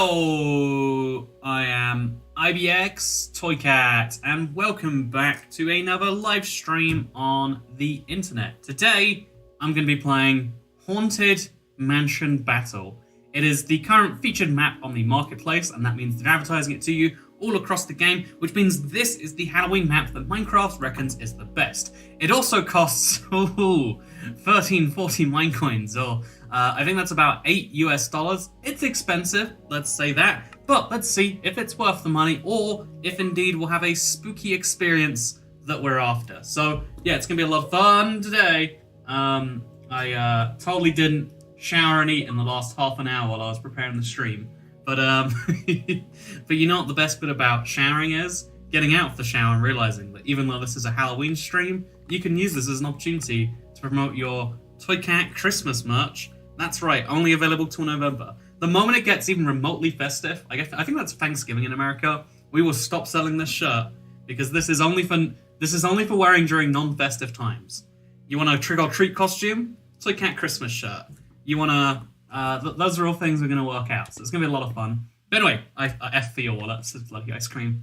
Hello, I am IBX Toycat, and welcome back to another live stream on the internet. Today, I'm going to be playing Haunted Mansion Battle. It is the current featured map on the marketplace, and that means they're advertising it to you all across the game, which means this is the Halloween map that Minecraft reckons is the best. It also costs 1340 Minecoins, or I think that's about $8 US. It's expensive, let's say that, but let's see if it's worth the money, or if indeed we'll have a spooky experience that we're after. So yeah, it's gonna be a lot of fun today. I totally didn't shower and eat in the last half an hour while I was preparing the stream. But but you know what the best bit about showering is? Getting out of the shower and realizing that even though this is a Halloween stream, you can use this as an opportunity to promote your Toycat Christmas merch. That's right, only available till November. The moment it gets even remotely festive, I think that's Thanksgiving in America, we will stop selling this shirt because this is only for wearing during non-festive times. You want a trick or treat costume? Toycat Christmas shirt. You want to those are all things we're going to work out, so it's going to be a lot of fun. But anyway, I F for your wallet, it's bloody ice cream.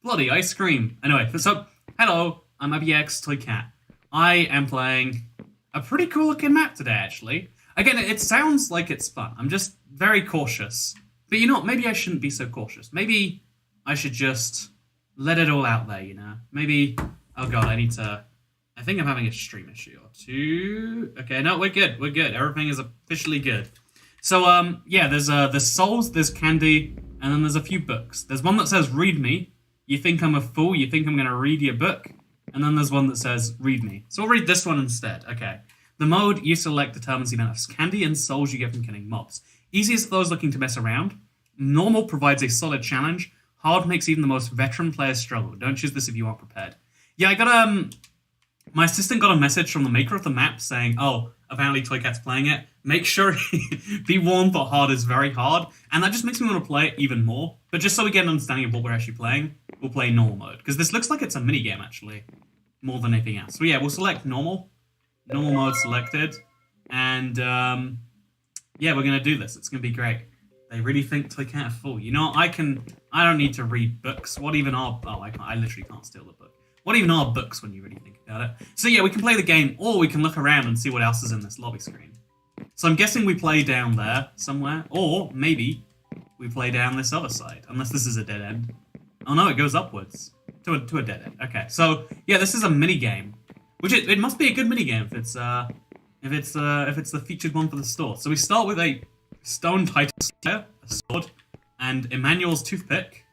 Bloody ice cream. Anyway, so, hello, I'm IBX Toycat. I am playing a pretty cool looking map today, actually. Again, it sounds like it's fun. I'm just very cautious. But you know what, maybe I shouldn't be so cautious. Maybe I should just let it all out there, you know? Maybe, oh god, I think I'm having a stream issue or two. Okay, no, we're good. Everything is officially good. So, yeah, there's souls, there's candy, and then there's a few books. There's one that says, read me. You think I'm a fool, you think I'm going to read your book. And then there's one that says, read me. So I'll read this one instead. Okay. The mode you select determines the amount of candy and souls you get from killing mobs. Easiest for those looking to mess around. Normal provides a solid challenge. Hard makes even the most veteran players struggle. Don't choose this if you aren't prepared. Yeah, I got, my assistant got a message from the maker of the map saying, oh, apparently Toycat's playing it. Make sure be warned that hard is very hard. And that just makes me want to play it even more. But just so we get an understanding of what we're actually playing, we'll play normal mode. Because this looks like it's a minigame, actually, more than anything else. So yeah, we'll select normal. Normal mode selected. And, yeah, we're going to do this. It's going to be great. They really think Toycat a fool. You know, I don't need to read books. What even are... Oh, I literally can't steal the book. What even are books when you really think about it? So yeah, we can play the game, or we can look around and see what else is in this lobby screen. So I'm guessing we play down there somewhere, or maybe we play down this other side, unless this is a dead end. Oh no, it goes upwards to a dead end. Okay, so yeah, this is a mini game, which it must be a good mini game if it's the featured one for the store. So we start with a stone titan slayer, a sword, and Emmanuel's toothpick,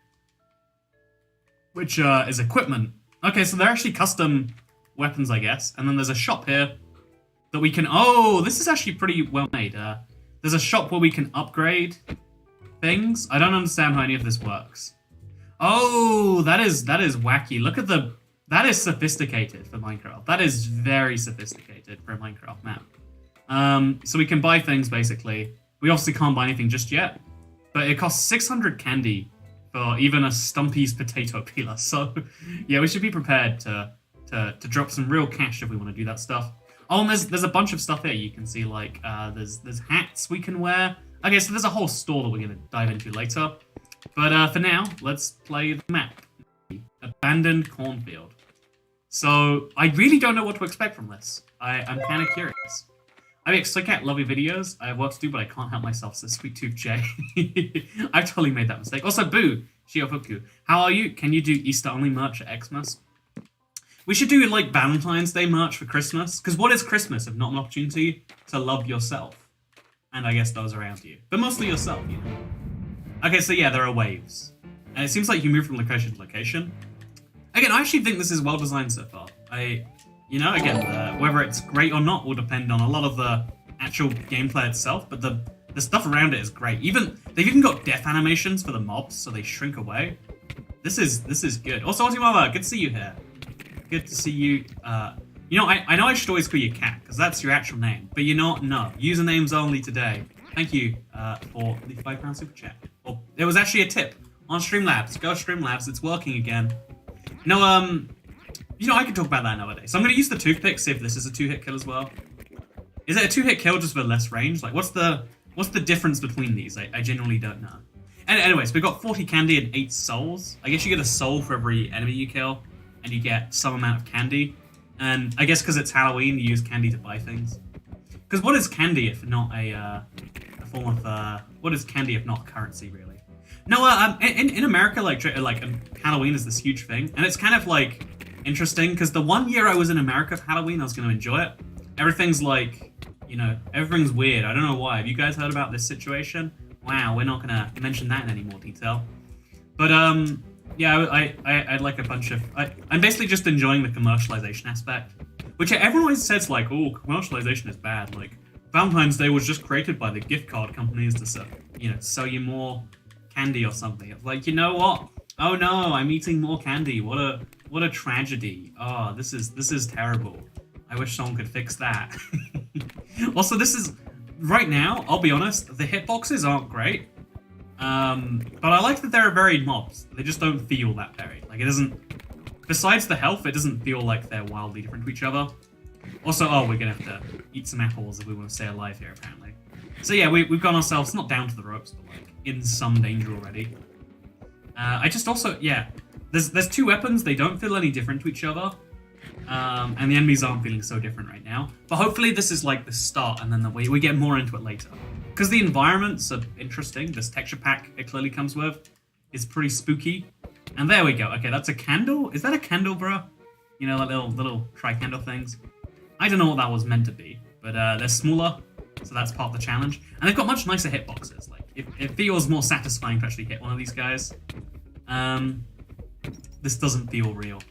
which is equipment. Okay, so they're actually custom weapons, I guess. And then there's a shop here that we can... Oh, this is actually pretty well made. There's a shop where we can upgrade things. I don't understand how any of this works. Oh, that is wacky. Look at the... That is sophisticated for Minecraft. That is very sophisticated for a Minecraft map. So we can buy things, basically. We obviously can't buy anything just yet. But it costs 600 candy for even a Stumpy's potato peeler. So, yeah, we should be prepared to drop some real cash if we want to do that stuff. Oh, and there's a bunch of stuff here. You can see, like, there's hats we can wear. Okay, so there's a whole store that we're going to dive into later. But for now, let's play the map. Abandoned Cornfield. So, I really don't know what to expect from this. I'm kind of curious. I mean, Toycat, love your videos. I have work to do, but I can't help myself, says Sweet Tooth J. I've totally made that mistake. Also, Boo, Shiofuku. How are you? Can you do Easter-only merch at Xmas? We should do, like, Valentine's Day merch for Christmas. Because what is Christmas if not an opportunity to love yourself? And I guess those around you. But mostly yourself, you know. Okay, so yeah, there are waves. And it seems like you move from location to location. Again, I actually think this is well designed so far. You know, again, whether it's great or not will depend on a lot of the actual gameplay itself, but the stuff around it is great. They've even got death animations for the mobs, so they shrink away. This is good. Also, Otimama, good to see you here. Good to see you. You know, I know I should always call you Cat, because that's your actual name, but you know what? No. Usernames only today. Thank you for the £5 super chat. Well, there was actually a tip on Streamlabs. Go Streamlabs, it's working again. No, you know, I could talk about that another day. So I'm going to use the toothpick, see if this is a 2-hit kill as well. Is it a 2-hit kill just with less range? Like, what's the difference between these? I genuinely don't know. And anyways, we've got 40 candy and 8 souls. I guess you get a soul for every enemy you kill, and you get some amount of candy. And I guess because it's Halloween, you use candy to buy things. Because what is candy if not a form of what is candy if not currency, really? No, in America, like Halloween is this huge thing, and it's kind of like interesting because the one year I was in America for Halloween, I was going to enjoy it. Everything's like, everything's weird. I don't know why. Have you guys heard about this situation? Wow, we're not gonna mention that in any more detail. But yeah, I'd like a bunch of. I'm basically just enjoying the commercialization aspect, which everyone always says like, oh, commercialization is bad. Like Valentine's Day was just created by the gift card companies to sell you more candy or something. It's like, you know what? Oh no, I'm eating more candy. What a tragedy. Oh, this is terrible. I wish someone could fix that. Also, this is right now, I'll be honest, the hitboxes aren't great. But I like that there are varied mobs. They just don't feel that varied. Like, it doesn't... Besides the health, it doesn't feel like they're wildly different to each other. Also, oh, we're gonna have to eat some apples if we want to stay alive here, apparently. So yeah, we've got ourselves, not down to the ropes, but like, in some danger already. I just also, yeah, there's 2 weapons, they don't feel any different to each other. And the enemies aren't feeling so different right now. But hopefully this is like the start, and then we get more into it later. Because the environments are interesting. This texture pack it clearly comes with is pretty spooky. And there we go. Okay, that's a candle? Is that a candle, bro? You know, like little tri-candle things? I don't know what that was meant to be. But they're smaller, so that's part of the challenge. And they've got much nicer hitboxes. Like, it feels more satisfying to actually hit one of these guys. This doesn't feel real.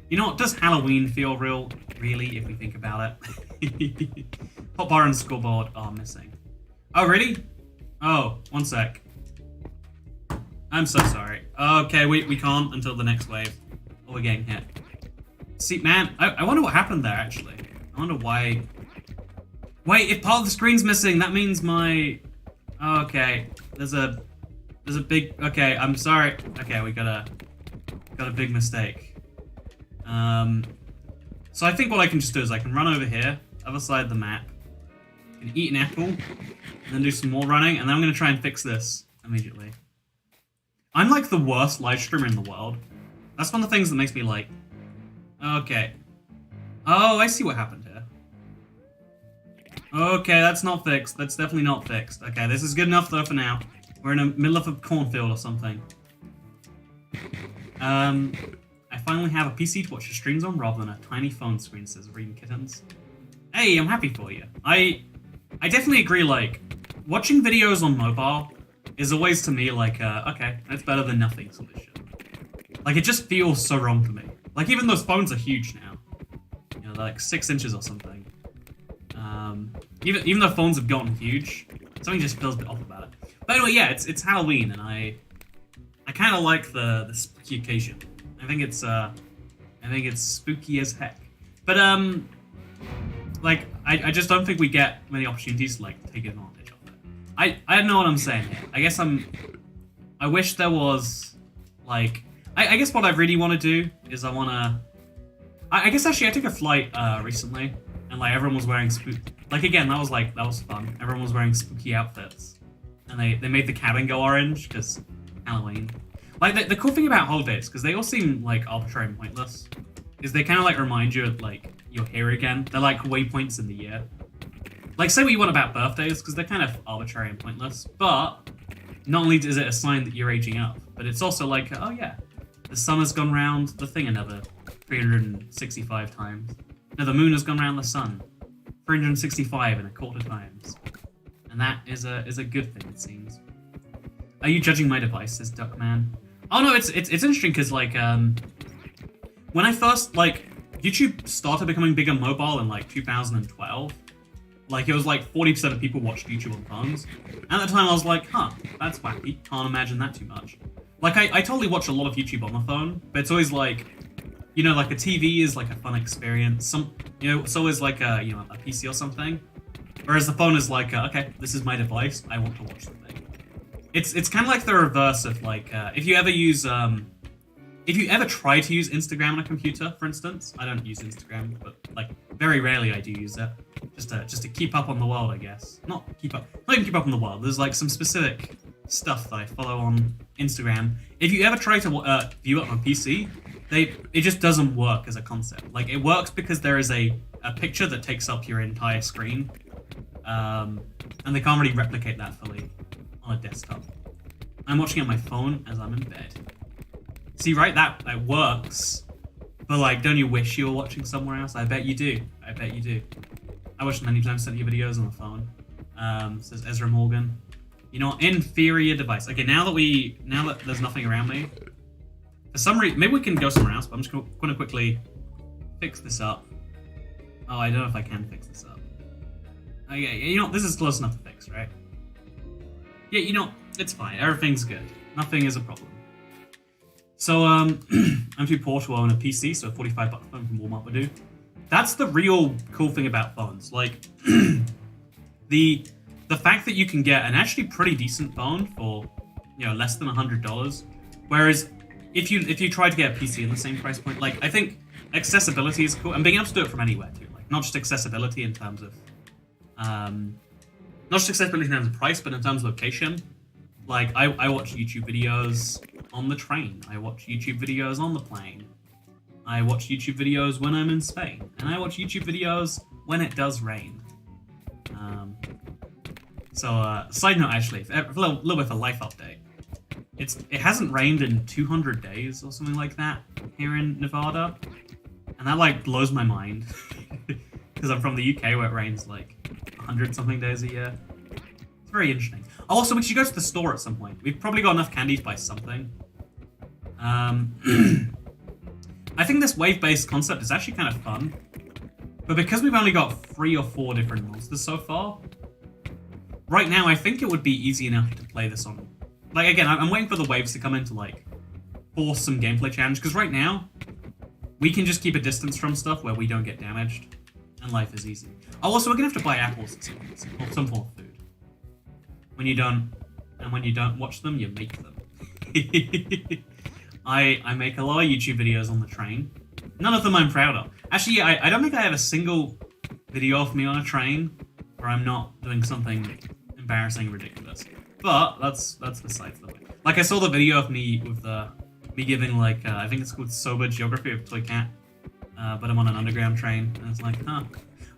You know what? Does Halloween feel real, really, if we think about it? Hotbar and scoreboard are missing. Oh, really? Oh, one sec. I'm so sorry. Okay, we can't until the next wave. Or we're getting hit. See, man, I wonder what happened there, actually. I wonder why... Wait, if part of the screen's missing, that means my... Oh, okay, there's a big... Okay, I'm sorry. Okay, we got a big mistake. So I think what I can just do is I can run over here, other side of the map, and eat an apple, and then do some more running, and then I'm going to try and fix this immediately. I'm like the worst live streamer in the world. That's one of the things that makes me like... Okay. Oh, I see what happened here. Okay, that's not fixed. That's definitely not fixed. Okay, this is good enough though for now. We're in the middle of a cornfield or something. I finally have a PC to watch your streams on rather than a tiny phone screen, says Reading Kittens. Hey, I'm happy for you. I definitely agree, like, watching videos on mobile is always to me like, okay, that's better than nothing solution. Like, it just feels so wrong to me. Like, even those phones are huge now. You know, they're like 6 inches or something. Even though phones have gotten huge, something just feels a bit off about it. But anyway, yeah, it's Halloween, and I kind of like the spooky occasion. I think it's spooky as heck. But like I just don't think we get many opportunities to like take advantage of it. I don't know what I'm saying here. I guess I wish there was like I guess what I really want to do is I guess actually I took a flight recently and like everyone was wearing like again that was fun. Everyone was wearing spooky outfits and they made the cabin go orange because Halloween. Like, the cool thing about holidays, because they all seem, like, arbitrary and pointless, is they kind of, like, remind you of, like, you're here again. They're, like, waypoints in the year. Like, say what you want about birthdays, because they're kind of arbitrary and pointless, but not only is it a sign that you're aging up, but it's also like, oh, yeah, the sun has gone round the thing another 365 times. No, the moon has gone round the sun 365 and a quarter times. And that is a good thing, it seems. Are you judging my device, says Duckman? Oh no, it's interesting because like when I first like YouTube started becoming bigger mobile in like 2012, like it was like 40% of people watched YouTube on phones. At the time I was like, huh, that's wacky. Can't imagine that too much. Like I totally watch a lot of YouTube on the phone, but it's always like, you know, like a TV is like a fun experience. It's always like a a PC or something. Whereas the phone is like, okay, this is my device. I want to watch something. It's kind of like the reverse of like if you ever try to use Instagram on a computer, for instance. I don't use Instagram, but like very rarely I do use it, just to keep up on the world, I guess. Not even keep up on the world. There's like some specific stuff that I follow on Instagram, if you ever try to view it on a PC, it just doesn't work as a concept. Like, it works because there is a picture that takes up your entire screen, and they can't really replicate that fully on a desktop. I'm watching it on my phone as I'm in bed. See, right? That works. But, like, don't you wish you were watching somewhere else? I bet you do. I bet you do. I watched many times sent you videos on the phone. Says Ezra Morgan. You know, inferior device. Okay, now that there's nothing around me, for some reason, maybe we can go somewhere else, but I'm just going to quickly fix this up. Oh, I don't know if I can fix this up. Okay, you know, this is close enough to fix, right? Yeah, you know, it's fine. Everything's good. Nothing is a problem. So, I'm too poor to own a PC, so a $45 phone from Walmart would do. That's the real cool thing about phones. Like, the fact that you can get an actually pretty decent phone for, you know, less than $100. Whereas, if you try to get a PC in the same price point, like, I think accessibility is cool, and being able to do it from anywhere too. Like, not just accessibility in terms of, not just accessibility in terms of price, but in terms of location. Like, I watch YouTube videos on the train. I watch YouTube videos on the plane. I watch YouTube videos when I'm in Spain. And I watch YouTube videos when it does rain. Side note, actually, a little bit of a life update. It hasn't rained in 200 days or something like that here in Nevada. And that, like, blows my mind. Because I'm from the UK where it rains, like, 100-something days a year. It's very interesting. Also, we should go to the store at some point. We've probably got enough candy to buy something. I think this wave-based concept is actually kind of fun. But because we've only got 3 or 4 different monsters so far, right now I think it would be easy enough to play this on. Like, again, I'm waiting for the waves to come in to, like, force some gameplay challenge. Because right now, we can just keep a distance from stuff where we don't get damaged. And life is easy. Oh, also, we're going to have to buy apples at some form of food. When you don't watch them, you make them. I make a lot of YouTube videos on the train. None of them I'm proud of. Actually, I don't think I have a single video of me on a train where I'm not doing something embarrassing and ridiculous. But that's besides the point. Like, I saw the video of me with me giving, like, I think it's called Sober Geography of Toy Cat. But I'm on an underground train, and it's like, huh.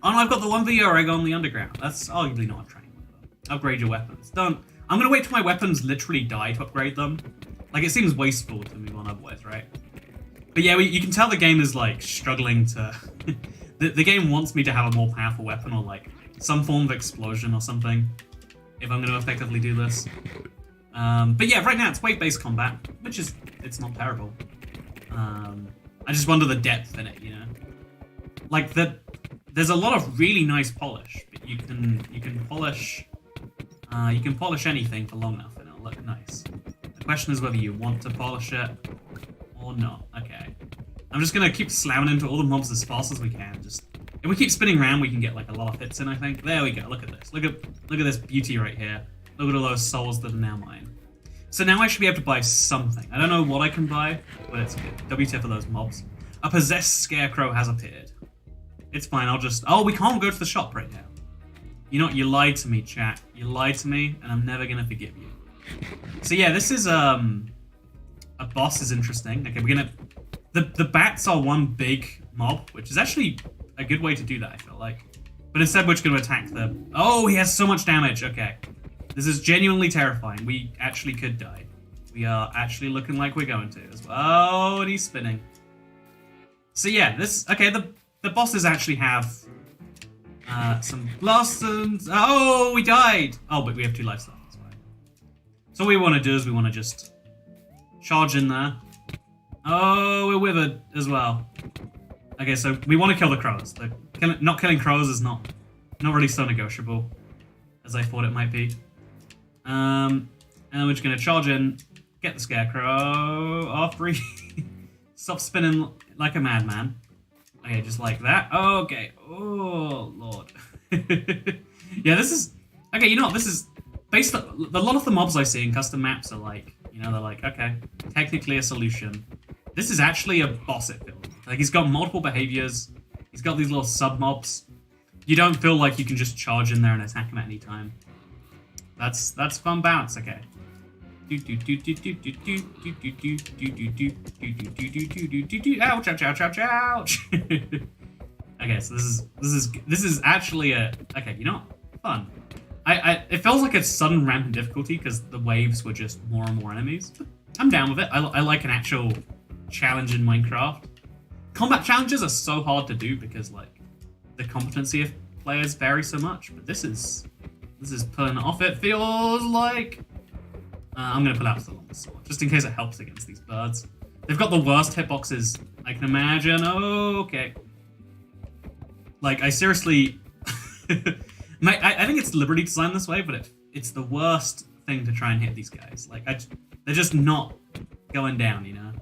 Oh no, I've got the one video where I go on the underground. That's arguably not a train. Upgrade your weapons. Don't. I'm gonna wait till my weapons literally die to upgrade them. Like, it seems wasteful to move on otherwise, right? But yeah, you can tell the game is, like, struggling to... the game wants me to have a more powerful weapon or, like, some form of explosion or something if I'm gonna effectively do this. But yeah, right now it's wave-based combat, which is... it's not terrible. I just wonder the depth in it, you know? Like, there's a lot of really nice polish, but you can polish... you can polish anything for long enough and it'll look nice. The question is whether you want to polish it or not. Okay. I'm just gonna keep slamming into all the mobs as fast as we can. Just if we keep spinning around, we can get, like, a lot of hits in, I think. There we go. Look at this. Look at this beauty right here. Look at all those souls that are now mine. So now I should be able to buy something. I don't know what I can buy, but it's good. WTF for those mobs. A possessed scarecrow has appeared. It's fine. I'll just... oh, we can't go to the shop right now. You know what? You lied to me, chat. You lied to me, and I'm never gonna forgive you. So yeah, this is a boss is interesting. Okay, we're gonna the bats are one big mob, which is actually a good way to do that, I feel like. But instead, we're just gonna attack the... oh, he has so much damage. Okay, this is genuinely terrifying. We actually could die. We are actually looking like we're going to as well. Oh, and he's spinning. So yeah, this... okay, the bosses actually have some blossoms. Oh, we died. Oh, but we have 2 lives left. That's right. So what we want to do is we want to just charge in there. Oh, we're withered as well. Okay, so we want to kill the crows. Not killing crows is not really so negotiable as I thought it might be. And then we're just gonna charge in, get the scarecrow off. Stop spinning like a madman. Okay, just like that. Okay. Oh, Lord. Yeah, this is... okay, you know what? This is... based on... a lot of the mobs I see in custom maps are like... you know, they're like, okay, technically a solution. This is actually a boss, it feels. Like, he's got multiple behaviors. He's got these little sub-mobs. You don't feel like you can just charge in there and attack him at any time. That's fun bounce, okay. Ouch! Ouch! Ouch! Ouch! Ouch! Okay, so this is actually a okay. You know what? Fun. It feels like a sudden ramp in difficulty because the waves were just more and more enemies. But I'm down with it. I like an actual challenge in Minecraft. Combat challenges are so hard to do because like the competency of players vary so much. But this is pulling it off. It feels like I'm gonna pull out the longest sword just in case it helps against these birds. They've got the worst hitboxes I can imagine. Okay. Like, I seriously... I think it's deliberately designed this way, but it's the worst thing to try and hit these guys. Like, they're just not going down, you know?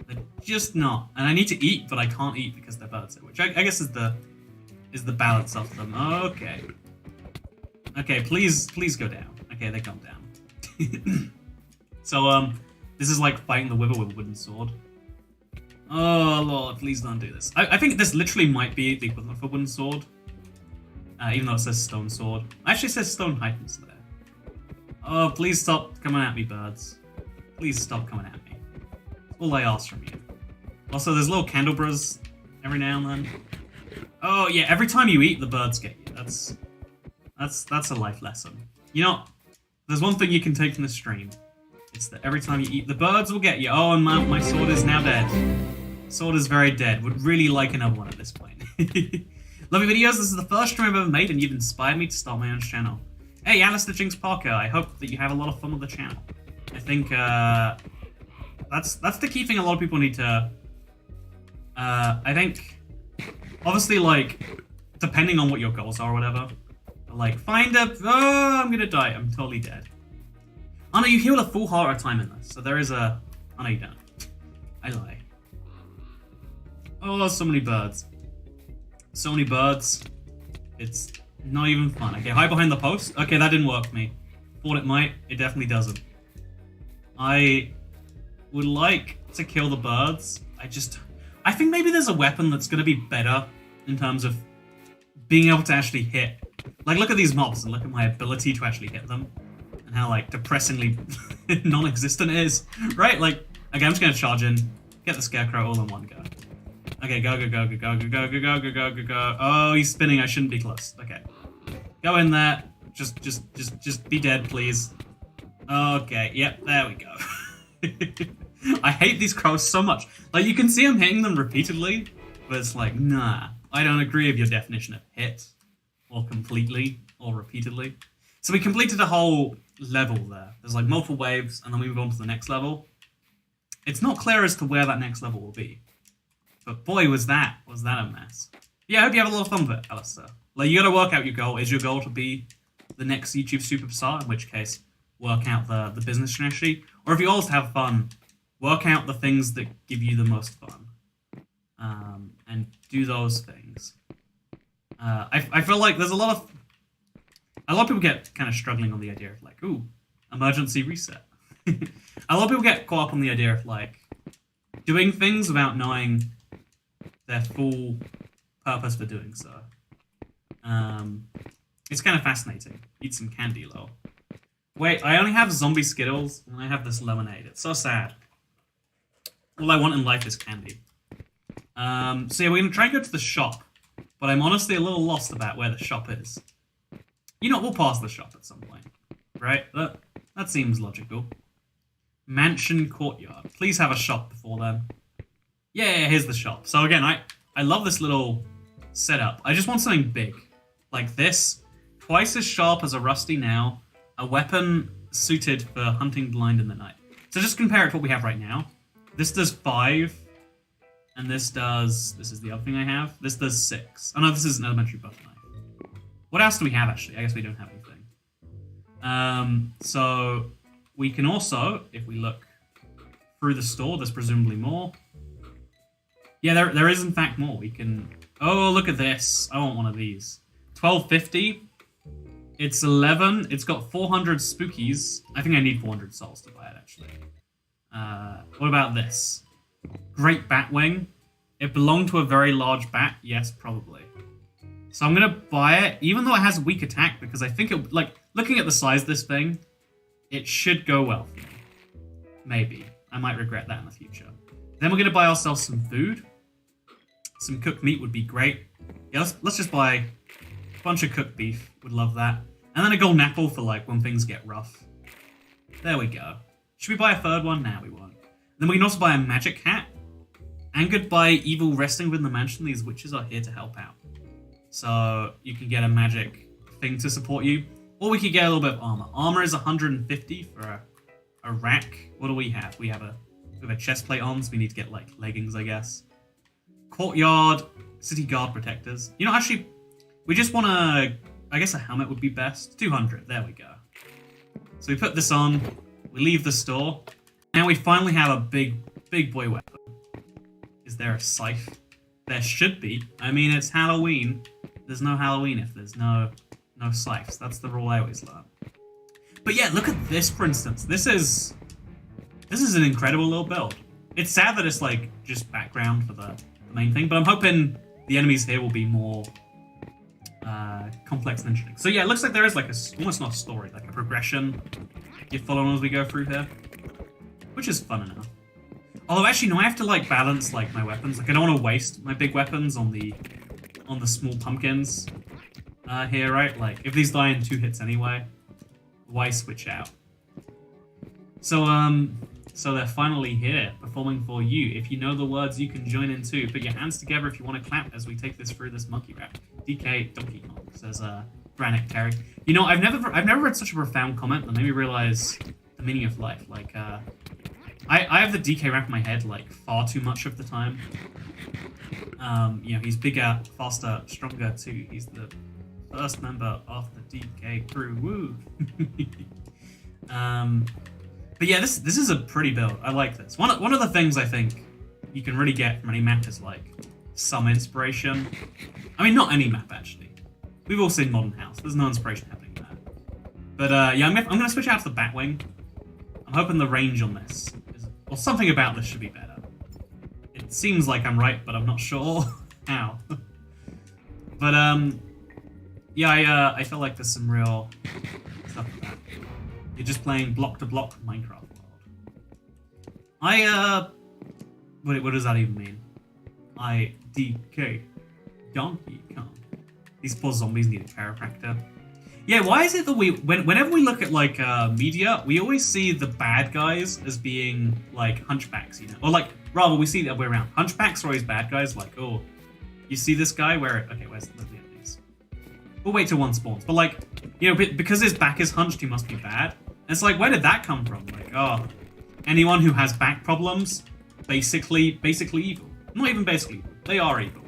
They're just not. And I need to eat, but I can't eat because they're birds, which I guess is the balance of them. Okay. Okay, please go down. Okay, they've gone down. So, this is like fighting the Wither with a wooden sword. Oh, Lord, please don't do this. I think this literally might be the equivalent of a wooden sword. Even though it says stone sword. Actually, it says stone hyphens there. Oh, please stop coming at me, birds. Please stop coming at me. That's all I ask from you. Also, there's little candelabras every now and then. Oh, yeah, every time you eat, the birds get you. That's a life lesson. You know, there's one thing you can take from the stream. It's that every time you eat, the birds will get you. Oh, and my sword is now dead. Sword is very dead. Would really like another one at this point. Love your videos. This is the first stream I've ever made, and you've inspired me to start my own channel. Hey, Alistair Jinx Parker. I hope that you have a lot of fun with the channel. I think that's the key thing a lot of people need to. I think, obviously, like, depending on what your goals are or whatever, like find a. Oh, I'm gonna die. I'm totally dead. Oh no, you heal a full heart at a time in this, so there is a... Oh no, you don't. I lie. Oh, so many birds. So many birds. It's not even fun. Okay, hide behind the post. Okay, that didn't work for me. Thought it might. It definitely doesn't. I would like to kill the birds. I think maybe there's a weapon that's going to be better in terms of being able to actually hit. Like, look at these mobs and look at my ability to actually hit them. And how, like, depressingly non-existent it is. Right? Like, okay, I'm just going to charge in. Get the scarecrow all in one go. Okay, go. Oh, he's spinning. I shouldn't be close. Okay. Go in there. Just be dead, please. Okay, yep, there we go. I hate these crows so much. Like, you can see I'm hitting them repeatedly, but it's like, nah. I don't agree with your definition of hit. Or completely. Or repeatedly. So we completed a whole level there. There's like multiple waves, and then we move on to the next level. It's not clear as to where that next level will be. But boy, was that a mess. Yeah, I hope you have a lot of fun with it, Alistair. Like, you gotta work out your goal. Is your goal to be the next YouTube superstar? In which case, work out the business strategy. Or if you also have fun, work out the things that give you the most fun. And do those things. I feel like there's a lot of people get kind of struggling on the idea of like, ooh, emergency reset. A lot of people get caught up on the idea of like doing things without knowing their full purpose for doing so. It's kind of fascinating. Eat some candy, lol. Wait, I only have zombie Skittles and I have this lemonade. It's so sad. All I want in life is candy. So yeah, we're gonna try and go to the shop, but I'm honestly a little lost about where the shop is. You know, we'll pass the shop at some point, right? That seems logical. Mansion Courtyard. Please have a shop before then. Yeah, here's the shop. So again, I love this little setup. I just want something big. Like this. Twice as sharp as a rusty nail. A weapon suited for hunting blind in the night. So just compare it to what we have right now. This does 5. And this is the other thing I have. This does 6. Oh no, this is an elementary butter knife. What else do we have, actually? I guess we don't have anything. So we can also, if we look through the store, there's presumably more. Yeah, there is in fact more. We can... Oh, look at this. I want one of these. $12.50. It's 11. It's got 400 spookies. I think I need 400 souls to buy it, actually. What about this? Great Batwing. It belonged to a very large bat. Yes, probably. So I'm going to buy it, even though it has weak attack, because I think it... Like, looking at the size of this thing, it should go well for me. Maybe. I might regret that in the future. Then we're going to buy ourselves some food. Some cooked meat would be great. Yeah, let's just buy a bunch of cooked beef. Would love that. And then a golden apple for like when things get rough. There we go. Should we buy a third one? Nah, we won't. Then we can also buy a magic hat. Angered by evil resting within the mansion, these witches are here to help out. So you can get a magic thing to support you. Or we could get a little bit of armor. Armor is 150 for a rack. What do we have? We have a chest plate on, so we need to get like leggings, I guess. Courtyard, city guard protectors. You know, actually, we just want to... I guess a helmet would be best. 200, there we go. So we put this on, we leave the store. Now we finally have a big boy weapon. Is there a scythe? There should be. I mean, it's Halloween. There's no Halloween if there's no scythes. That's the rule I always learn. But yeah, look at this, for instance. This is an incredible little build. It's sad that it's like just background for the main thing, but I'm hoping the enemies here will be more complex and interesting. So yeah, it looks like there is like almost not a story, like a progression you follow as we go through here, which is fun enough. Although actually, no, I have to like balance like my weapons. Like I don't want to waste my big weapons on the small pumpkins here, right? Like if these die in 2 hits anyway, why switch out? So they're finally here, performing for you. If you know the words, you can join in too. Put your hands together if you want to clap as we take this through this monkey rap. DK Donkey Kong, says Brannick Terry. You know, I've never read such a profound comment that made me realize the meaning of life. Like, I have the DK rap in my head like far too much of the time. You know, he's bigger, faster, stronger too. He's the first member of the DK crew. Woo! But yeah, this is a pretty build. I like this. One of the things I think you can really get from any map is like some inspiration. I mean, not any map actually. We've all seen Modern House. There's no inspiration happening there. But yeah, I'm gonna switch out to the Batwing. I'm hoping the range on this or something about this should be better. It seems like I'm right, but I'm not sure how. But yeah, I feel like there's some real stuff with that. You're just playing block-to-block Minecraft world. What does that even mean? IDK. Donkey Kong. These poor zombies need a chiropractor. Yeah, why is it that whenever we look at, like, media, we always see the bad guys as being, like, hunchbacks, you know? Or, like, rather, we see the other way around. Hunchbacks are always bad guys, like, oh, you see this guy? Okay, where's the enemies? We'll wait till one spawns. But, like, you know, because his back is hunched, he must be bad. And it's like, where did that come from? Like, oh, anyone who has back problems, basically evil. Not even basically evil. They are evil.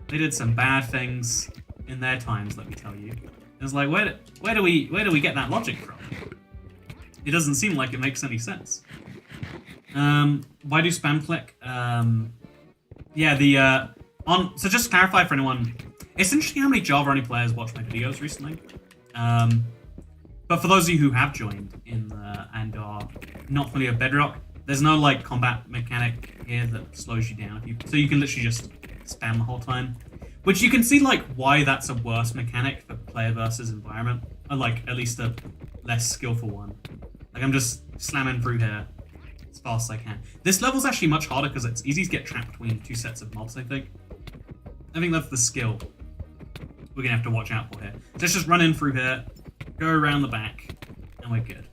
They did some bad things in their times, let me tell you. It's like, where do we get that logic from? It doesn't seem like it makes any sense. Why do spam click? Yeah, so just to clarify for anyone, it's interesting how many Java-only players watch my videos recently. But for those of you who have joined and are not familiar with Bedrock, there's no like combat mechanic here that slows you down. So you can literally just spam the whole time. Which you can see like why that's a worse mechanic for player versus environment. Or like at least a less skillful one. Like I'm just slamming through here as fast as I can. This level's actually much harder because it's easy to get trapped between 2 sets of mobs, I think. I think that's the skill we're gonna have to watch out for here. So let's just run in through here, go around the back, and we're good.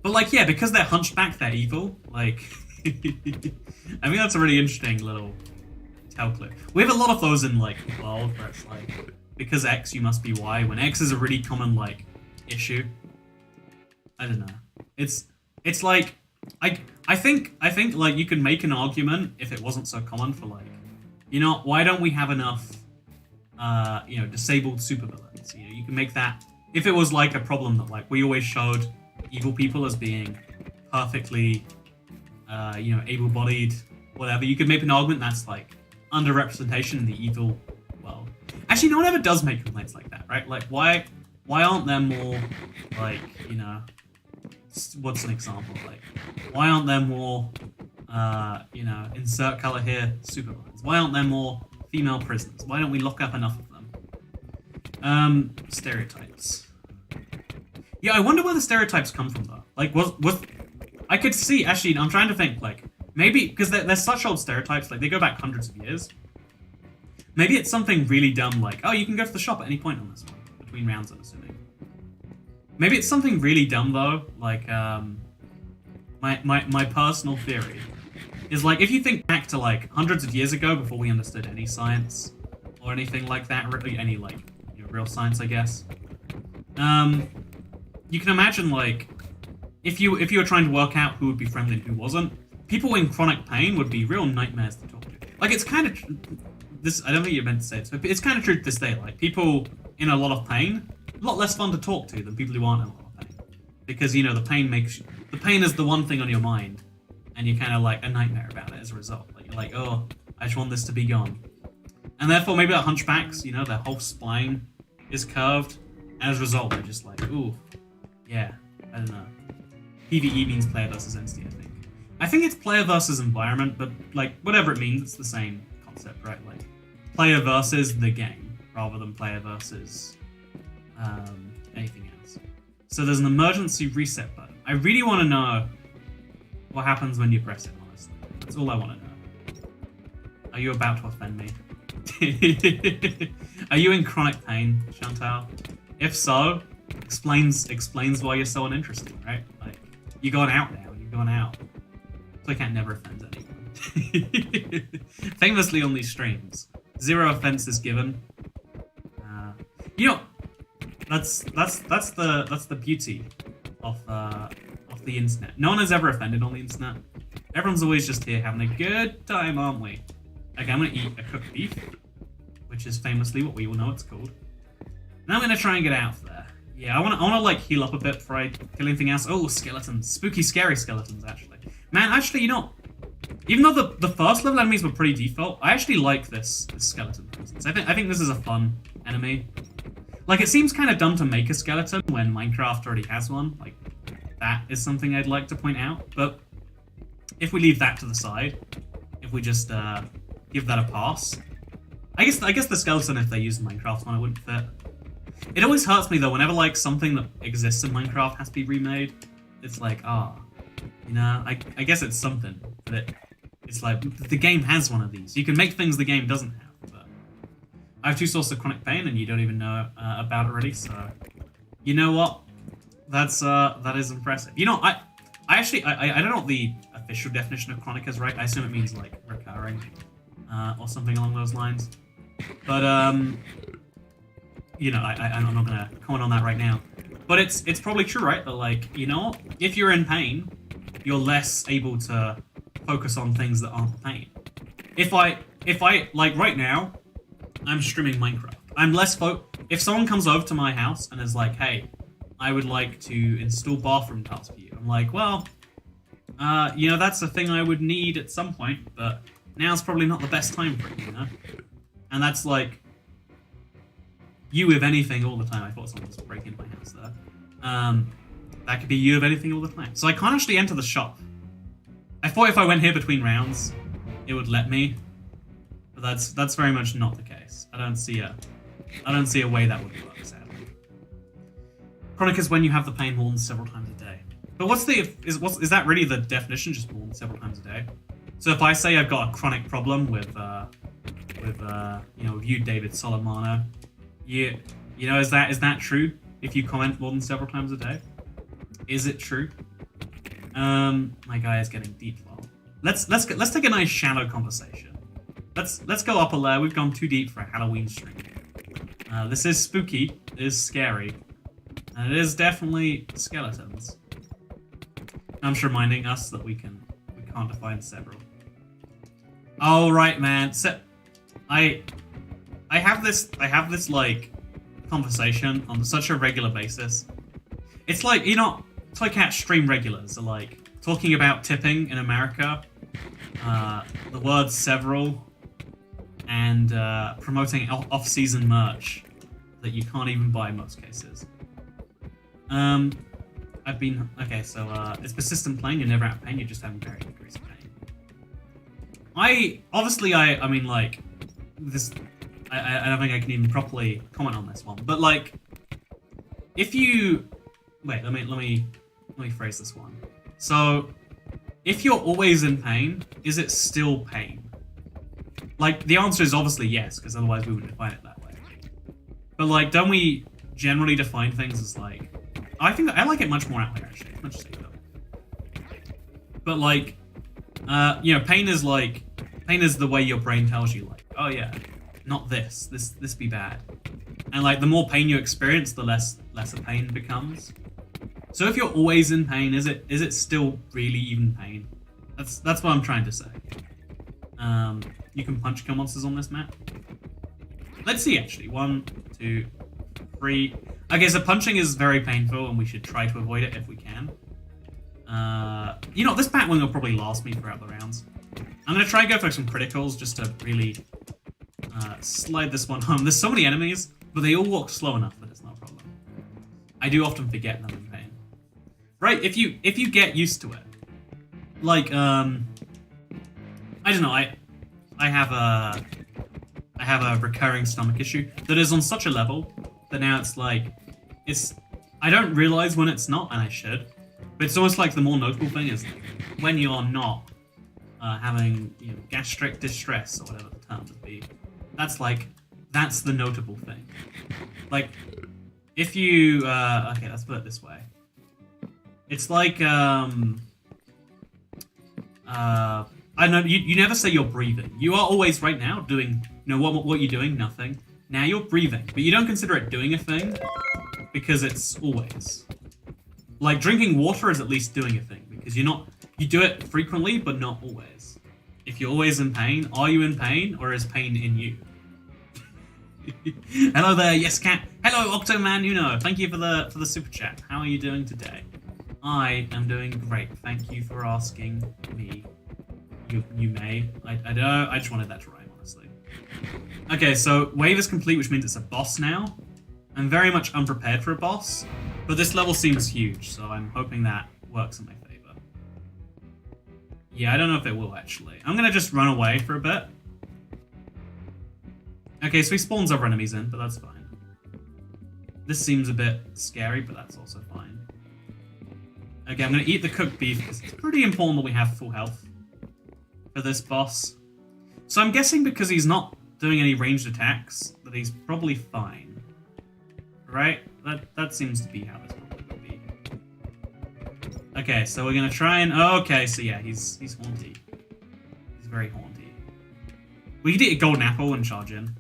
But like, yeah, because they're hunchback, they're evil. Like, I think that's a really interesting little tell clue. We have a lot of those in like the world where it's like, because X, you must be Y. When X is a really common like issue. I don't know. It's like I think like you could make an argument if it wasn't so common for like, you know, why don't we have enough you know, disabled supervillains? You know, you can make that if it was like a problem that like we always showed evil people as being perfectly you know, able-bodied, whatever. You could make an argument that's like underrepresentation in the evil world. Actually, no one ever does make complaints like that, right? Like why aren't there more like, you know, what's an example? Like why aren't there more you know, insert color here, supervillains? Why aren't there more female prisoners? Why don't we lock up enough of them? Stereotypes. Yeah, I wonder where the stereotypes come from though. Like, was I could see, actually, I'm trying to think, like, maybe, because they're such old stereotypes, like, they go back hundreds of years. Maybe it's something really dumb, like, oh, you can go to the shop at any point on this one, between rounds, I'm assuming. Maybe it's something really dumb, though, like, my personal theory is, like, if you think back to, like, hundreds of years ago, before we understood any science, or anything like that, or any, like, you know, real science, I guess, you can imagine, like, if you were trying to work out who would be friendly and who wasn't, people in chronic pain would be real nightmares to talk to. Like, it's kind of this. I don't think you're meant to say this, but it's kind of true to this day. Like, people in a lot of pain, a lot less fun to talk to than people who aren't in a lot of pain, because you know the pain is the one thing on your mind, and you're kind of like a nightmare about it as a result. Like, you're like, oh, I just want this to be gone, and therefore maybe like hunchbacks, you know, their whole spine is curved, and as a result they're just like, ooh, yeah, I don't know. PvE means player versus entity, I think. I think it's player versus environment, but like whatever it means, it's the same concept, right? Like player versus the game, rather than player versus anything else. So there's an emergency reset button. I really want to know what happens when you press it, honestly. That's all I want to know. Are you about to offend me? Are you in chronic pain, Chantal? If so, explains why you're so uninteresting, right? Like, you're going out now. You're going out. So I can't never offend anyone. Famously on these streams, 0 offenses given. You know, that's the beauty of the internet. No one has ever offended on the internet. Everyone's always just here having a good time, aren't we? Okay, I'm gonna eat a cooked beef, which is famously what we all know it's called. Now I'm gonna try and get out of there. Yeah, I wanna like heal up a bit before I kill anything else. Oh, skeletons. Spooky, scary skeletons, actually. Man, actually, you know, even though the first level enemies were pretty default, I actually like this skeleton presence. I think this is a fun enemy. Like, it seems kind of dumb to make a skeleton when Minecraft already has one. Like, that is something I'd like to point out. But if we leave that to the side, if we just give that a pass, I guess the skeleton, if they use Minecraft one, it wouldn't fit. It always hurts me though whenever like something that exists in Minecraft has to be remade. It's like, you know, I guess it's something, but it's like the game has one of these. You can make things the game doesn't have. But I have 2 sources of chronic pain, and you don't even know about it already. So, you know what? That is impressive. You know, I don't know what the official definition of chronic is, right? I assume it means like recurring, or something along those lines. But you know, I'm not gonna comment on that right now. But it's probably true, right? That like, you know, if you're in pain, you're less able to focus on things that aren't pain. If I like right now, I'm streaming Minecraft. I'm less if someone comes over to my house and is like, hey, I would like to install bathroom tiles for you. I'm like, well, you know, that's a thing I would need at some point, but now's probably not the best time for it, you know? And that's like, you if anything all the time. I thought someone was breaking into my house there. That could be you if anything all the time. So I can't actually enter the shop. I thought if I went here between rounds, it would let me. But that's very much not the case. I don't see a way that would work, sadly. Chronic is when you have the pain more than several times a day. But is that really the definition? Just more than several times a day? So if I say I've got a chronic problem with you know, you, David Solomano, you know, is that true? If you comment more than several times a day, is it true? My guy is getting deep. Well, let's take a nice shallow conversation. Let's go up a layer. We've gone too deep for a Halloween stream. This is spooky. It is scary, and it is definitely skeletons. I'm just reminding us that we can't define several. Oh right, man. I have this like conversation on such a regular basis. It's like, you know, Toy Cat stream regulars are like talking about tipping in America, the word several, and promoting off-season merch that you can't even buy in most cases. Okay, so it's persistent pain. You're never out of pain. You're just having very increased pain. I mean, like this. I don't think I can even properly comment on this one. But like, if you wait, let me phrase this one. So if you're always in pain, is it still pain? Like, the answer is obviously yes, because otherwise we wouldn't define it that way. But, like, don't we generally define things as, like... I think I like it much more out there, actually. It's much safer. But, like, you know, pain is, like... Pain is the way your brain tells you, like, oh, yeah, not this. This be bad. And, like, the more pain you experience, the lesser pain becomes. So if you're always in pain, is it still really even pain? That's what I'm trying to say. You can punch kill monsters on this map. Let's see, actually. 1, 2, 3. Okay, so punching is very painful, and we should try to avoid it if we can. You know, this Batwing will probably last me throughout the rounds. I'm going to try and go for some criticals just to really slide this one home. There's so many enemies, but they all walk slow enough that it's not a problem. I do often forget them in pain. Right, if you get used to it. Like, I don't know, I have a recurring stomach issue that is on such a level that now it's like, I don't realize when it's not, and I should. But it's almost like the more notable thing is when you're not having, you know, gastric distress, or whatever the term would be. That's the notable thing. Like, if you, okay, let's put it this way. It's like, I don't know, you never say you're breathing. You are always right now doing, you know, what you're doing? Nothing. Now you're breathing, but you don't consider it doing a thing because it's always. Like, drinking water is at least doing a thing because you do it frequently, but not always. If you're always in pain, are you in pain, or is pain in you? Hello there, yes cat. Hello, Octoman, you know. Thank you for the super chat. How are you doing today? I am doing great. Thank you for asking me. You may. I don't know. I just wanted that to rhyme, honestly. Okay, so wave is complete, which means it's a boss now. I'm very much unprepared for a boss, but this level seems huge, so I'm hoping that works in my favor. Yeah, I don't know if it will, actually. I'm gonna just run away for a bit. Okay, so he spawns other enemies in, but that's fine. This seems a bit scary, but that's also fine. Okay, I'm gonna eat the cooked beef, because it's pretty important that we have full health for this boss. So I'm guessing because he's not doing any ranged attacks, that he's probably fine. Right? That seems to be how this probably will be. Okay, so we're gonna try and... Oh, okay, so yeah, he's haunty. He's very haunty. We could eat a golden apple and charge in.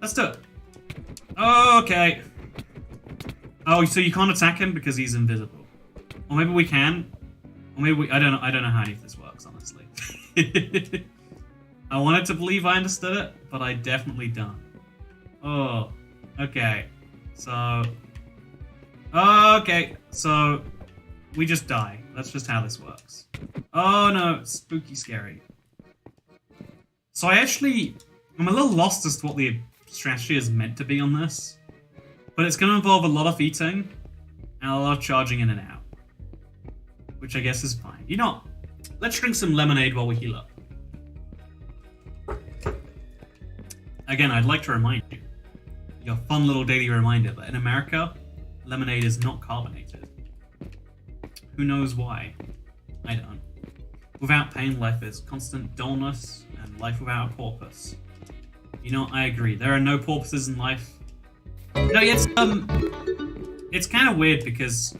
Let's do it. Okay. Oh, so you can't attack him because he's invisible. Or maybe we can. Or maybe we... I don't know how any of this works, honestly. I wanted to believe I understood it, but I definitely don't. Oh, okay. So... Okay, so... We just die. That's just how this works. Oh no, it's spooky scary. So I'm a little lost as to what the strategy is meant to be on this. But it's going to involve a lot of eating and a lot of charging in and out. Which I guess is fine. You know, let's drink some lemonade while we heal up. Again, I'd like to remind you, your fun little daily reminder that in America, lemonade is not carbonated. Who knows why? I don't. Without pain, life is constant dullness, and life without a porpoise. You know, I agree. There are no porpoises in life. No, it's kind of weird because...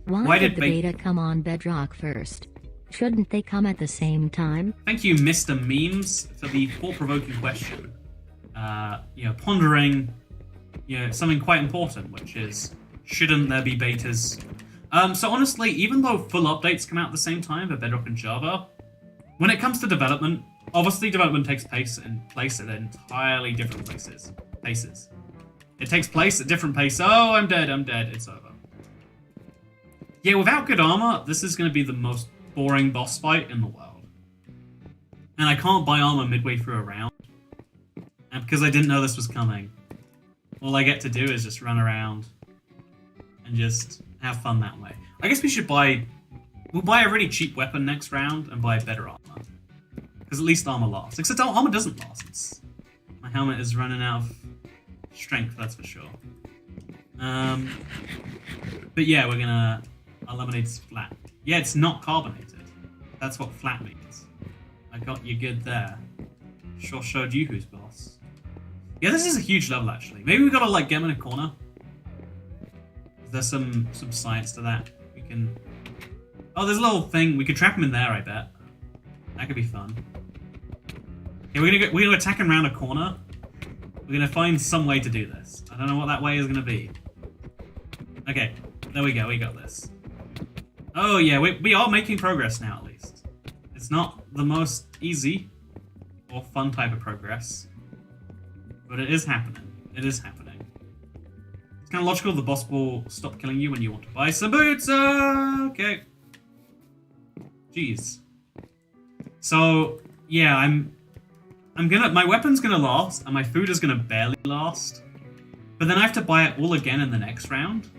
Why did the beta come on Bedrock first? Shouldn't they come at the same time? Thank you, Mr. Memes, for the thought-provoking question. You know, pondering, you know, something quite important, which is, shouldn't there be betas? So honestly, even though full updates come out at the same time for Bedrock and Java, when it comes to development, obviously development takes place at entirely different paces. It takes place at different paces. Oh, I'm dead, it's over. Yeah, without good armor, this is going to be the most boring boss fight in the world. And I can't buy armor midway through a round. And because I didn't know this was coming, all I get to do is just run around and just have fun that way. I guess we'll buy a really cheap weapon next round and buy better armor. Because at least armor lasts. Except armor doesn't last. My helmet is running out of strength, that's for sure. But yeah, we're gonna... Our lemonade's flat. Yeah, it's not carbonated. That's what flat means. I got you good there. Sure showed you who's boss. Yeah, this is a huge level, actually. Maybe we gotta, like, get him in a corner. There's some science to that. We can... Oh, there's a little thing. We could trap him in there, I bet. That could be fun. Okay, we're gonna attack him around a corner. We're gonna find some way to do this. I don't know what that way is gonna be. Okay, there we go. We got this. Oh, yeah, we are making progress now, at least. It's not the most easy or fun type of progress, but it is happening. It is happening. It's kind of logical the boss will stop killing you when you want to buy some boots. Okay. Jeez. So, yeah, my weapon's gonna last, and my food is gonna barely last. But then I have to buy it all again in the next round.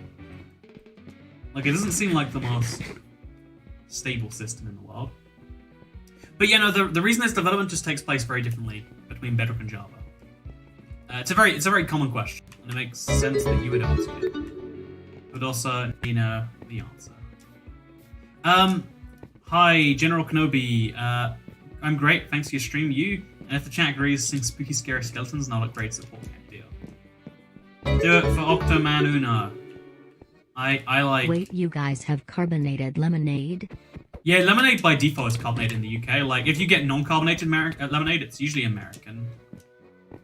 Like, it doesn't seem like the most stable system in the world. But yeah, no, the reason this development just takes place very differently between Bedrock and Java. It's a very common question, and it makes sense that you would ask it. But also, you know, the answer. Hi, General Kenobi. I'm great, thanks for your stream. You, and if the chat agrees, sing spooky, scary skeletons, and I'll upgrade support. Deal. Do it for Octoman Uno. I like... Wait, you guys have carbonated lemonade? Yeah, lemonade by default is carbonated in the UK. Like, if you get non-carbonated lemonade, it's usually American.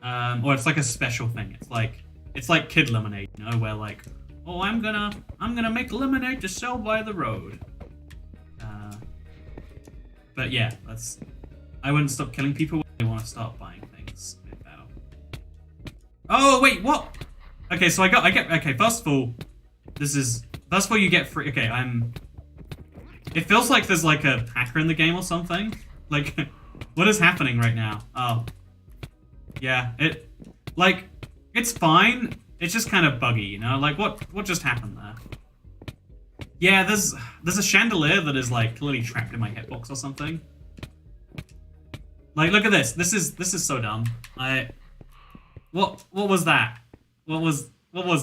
Or it's like a special thing. It's like kid lemonade, you know, where like, oh, I'm gonna make lemonade to sell by the road. But yeah, I wouldn't stop killing people when they want to start buying things. Oh wait, what? Okay, so okay. First of all, you get free. Okay, It feels like there's like a hacker in the game or something. Like, what is happening right now? Oh, yeah. It's fine. It's just kind of buggy, you know. Like, what just happened there? Yeah, there's a chandelier that is like clearly trapped in my hitbox or something. Like, look at this. This is so dumb. What was that? What was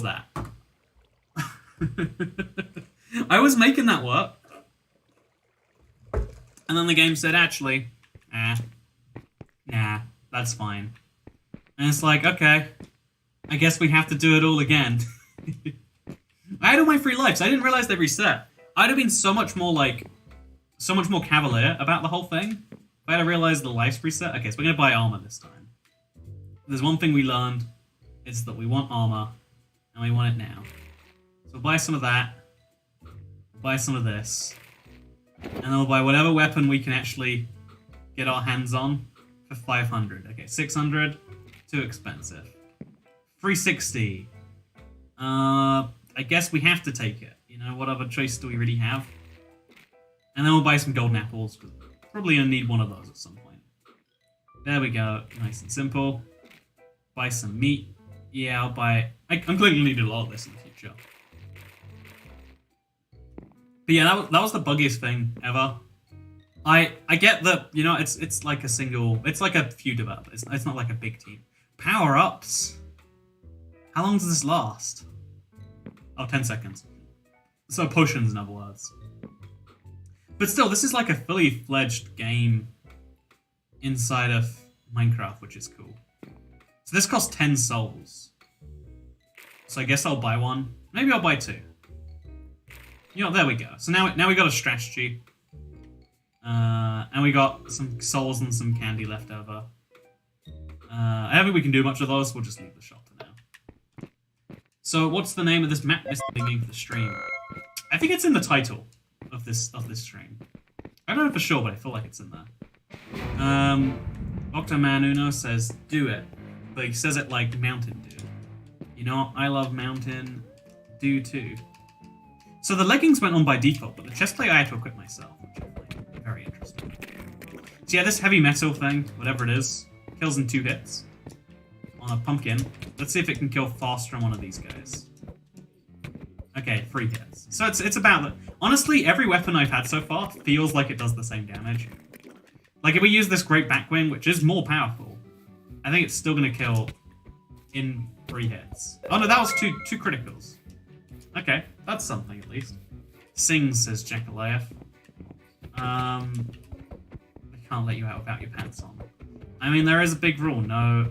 that? I was making that work. And then the game said, actually, nah, that's fine. And it's like, okay, I guess we have to do it all again. I had all my free lives. I didn't realize they reset. I'd have been so much more cavalier about the whole thing if I had realized the lives reset. Okay, so we're gonna buy armor this time. There's one thing we learned, is that we want armor, and we want it now. So we'll buy some of that, buy some of this, and then we'll buy whatever weapon we can actually get our hands on for 500. Okay, 600, too expensive. 360. I guess we have to take it. You know, what other choice do we really have? And then we'll buy some golden apples, because we're probably going to need one of those at some point. There we go. Nice and simple. Buy some meat. Yeah, I'll buy... I'm clearly going to need a lot of this in the future. But yeah, that was the buggiest thing ever. I get that, you know, it's like a single... It's like a few developers. It's not like a big team. Power-ups? How long does this last? Oh, 10 seconds. So potions, in other words. But still, this is like a fully fledged game inside of Minecraft, which is cool. So this costs 10 souls. So I guess I'll buy one. Maybe I'll buy two. You know, there we go. So now we got a strategy. And we got some souls and some candy left over. I don't think we can do much of those. We'll just leave the shop for now. So what's the name of this map this thinking for the stream? I think it's in the title of this stream. I don't know for sure, but I feel like it's in there. Octoman Uno says, do it. But he says it like Mountain Dew. You know, I love Mountain Dew too. So the leggings went on by default, but the chestplate I had to equip myself, which I find very interesting. So yeah, this heavy metal thing, whatever it is, kills in 2 hits. On a pumpkin. Let's see if it can kill faster on one of these guys. Okay, 3 hits. So it's about that. Honestly, every weapon I've had so far feels like it does the same damage. Like if we use this great backwing, which is more powerful, I think it's still gonna kill in 3 hits. Oh no, that was two criticals. Okay, that's something at least. Sing, says Jackalayev. They can't let you out without your pants on. I mean, there is a big rule. No.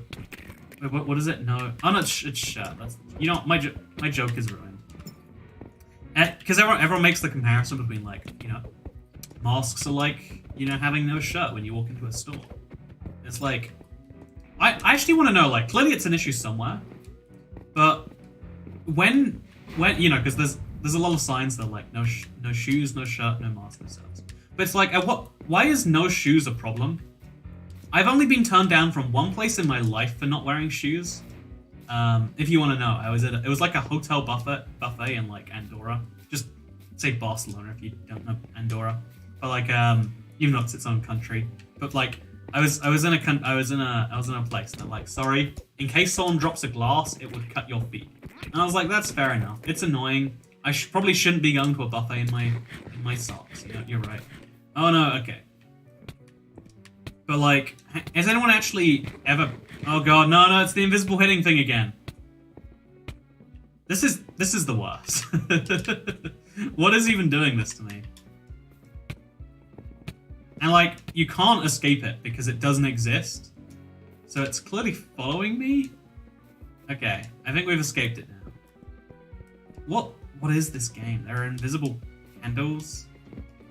Wait, what is it? No. Oh, no, it's shirt. That's, you know, my joke is ruined. Because everyone makes the comparison between, like, you know, masks are like, you know, having no shirt when you walk into a store. It's like, I actually want to know, like, clearly it's an issue somewhere, but when you know, because there's a lot of signs that are like, no shoes, no shirt, no mask, no socks. But it's like, why is no shoes a problem? I've only been turned down from one place in my life for not wearing shoes. If you want to know, it was like a hotel buffet in like Andorra. Just say Barcelona if you don't know Andorra. But like, even though it's its own country. But like, I was in a place that like, sorry, in case someone drops a glass, it would cut your feet. And I was like, that's fair enough. It's annoying. I probably shouldn't be going to a buffet in my socks. You know, you're right. Oh no, okay. But like, has anyone actually ever? Oh god, no, it's the invisible hitting thing again. This is the worst. What is even doing this to me? And like, you can't escape it because it doesn't exist. So it's clearly following me. Okay, I think we've escaped it now. What is this game? There are invisible candles,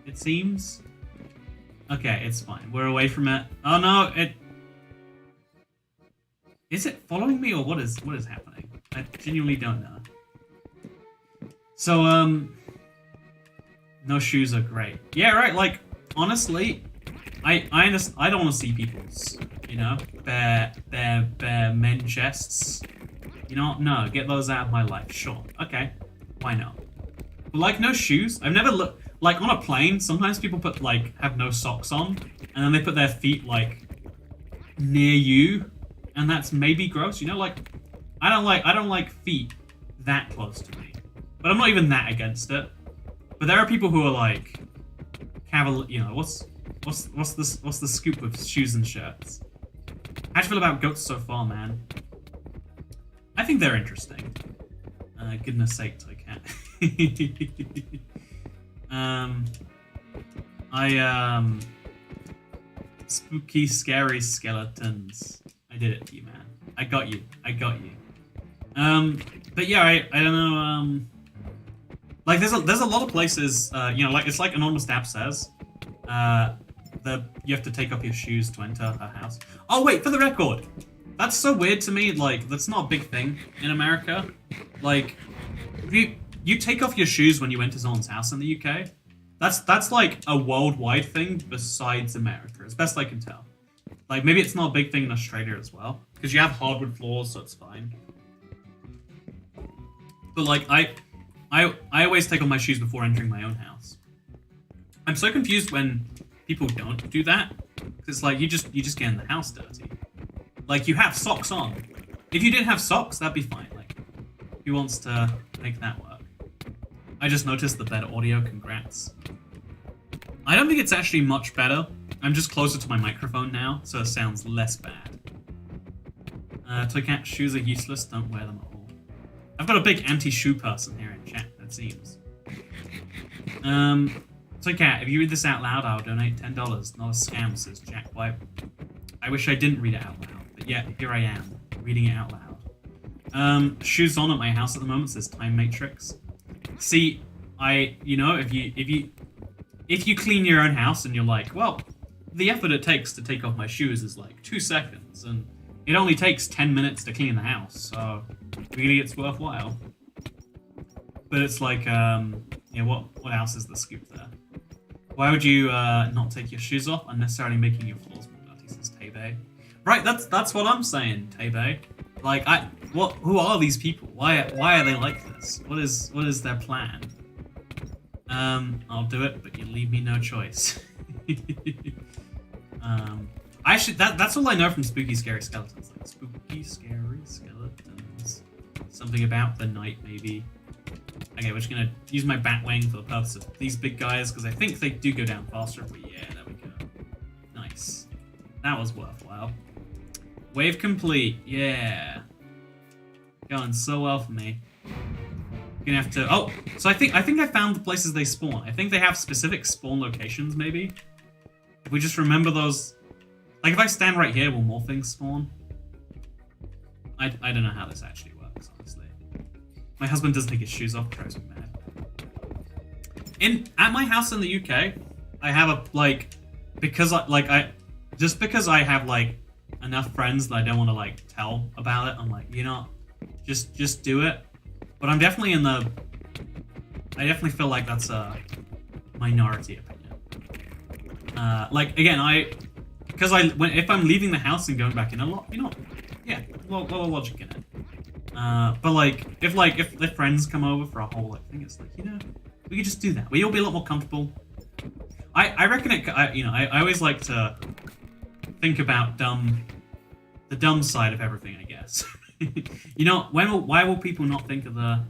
it seems. Okay, it's fine. We're away from it. Oh no, is it following me or what is happening? I genuinely don't know. So no shoes are great. Yeah, right. Like honestly, I don't want to see people's, you know, bare men chests. You know, no, get those out of my life. Sure, okay, why not? But like no shoes. I've never looked. Like, on a plane, sometimes people have no socks on, and then they put their feet, like, near you, and that's maybe gross, you know? Like, I don't like feet that close to me. But I'm not even that against it. But there are people who are, like, you know, what's the scoop with shoes and shirts? How do you feel about goats so far, man? I think they're interesting. Goodness sake, Toy Cat. Spooky, scary skeletons. I did it to you, man. I got you. But yeah, I don't know, like there's a lot of places, you know, like it's like Anonymous Dap says, you have to take off your shoes to enter a house. Oh wait, for the record, that's so weird to me, like, that's not a big thing in America. Like, if you take off your shoes when you enter someone's house in the UK. That's like a worldwide thing besides America, as best I can tell. Like, maybe it's not a big thing in Australia as well, because you have hardwood floors, so it's fine. But like, I always take off my shoes before entering my own house. I'm so confused when people don't do that, because it's like, you just get in the house dirty. Like, you have socks on. If you didn't have socks, that'd be fine. Like, who wants to make that work? I just noticed the better audio, congrats. I don't think it's actually much better. I'm just closer to my microphone now, so it sounds less bad. Toy Cat, shoes are useless, don't wear them at all. I've got a big anti-shoe person here in chat, it seems. Toy Cat, if you read this out loud, I'll donate $10. Not a scam, says Jack White. I wish I didn't read it out loud, but yeah, here I am, reading it out loud. Shoes on at my house at the moment, says Time Matrix. See, you know, if you clean your own house and you're like, well, the effort it takes to take off my shoes is like 2 seconds, and it only takes 10 minutes to clean the house, so really it's worthwhile. But it's like, yeah, what else is the scoop there? Why would you not take your shoes off, unnecessarily making your floors more dirty, says Tebe. Right, that's what I'm saying, Tebe. Like, who are these people? Why are they like this? What is their plan? I'll do it, but you leave me no choice. That's all I know from Spooky Scary Skeletons. Like, Spooky Scary Skeletons. Something about the night, maybe. Okay, we're just gonna use my Batwing for the purpose of these big guys, because I think they do go down faster. But yeah, there we go. Nice. That was worthwhile. Wave complete. Yeah. Going so well for me. We're gonna have to. Oh, so I think I found the places they spawn. I think they have specific spawn locations. Maybe if we just remember those. Like if I stand right here, will more things spawn? I don't know how this actually works, honestly. My husband doesn't take his shoes off, drives me mad. At my house in the UK, I have a because I have like enough friends that I don't want to like tell about it. I'm like, just do it. But I'm definitely I definitely feel like that's a minority opinion. If I'm leaving the house and going back in a lot, yeah, lot of logic in it. But if friends come over for a whole thing, it's like, we could just do that. We'd all be a lot more comfortable. I reckon I always like to think about the dumb side of everything, I guess. Why will people not think of the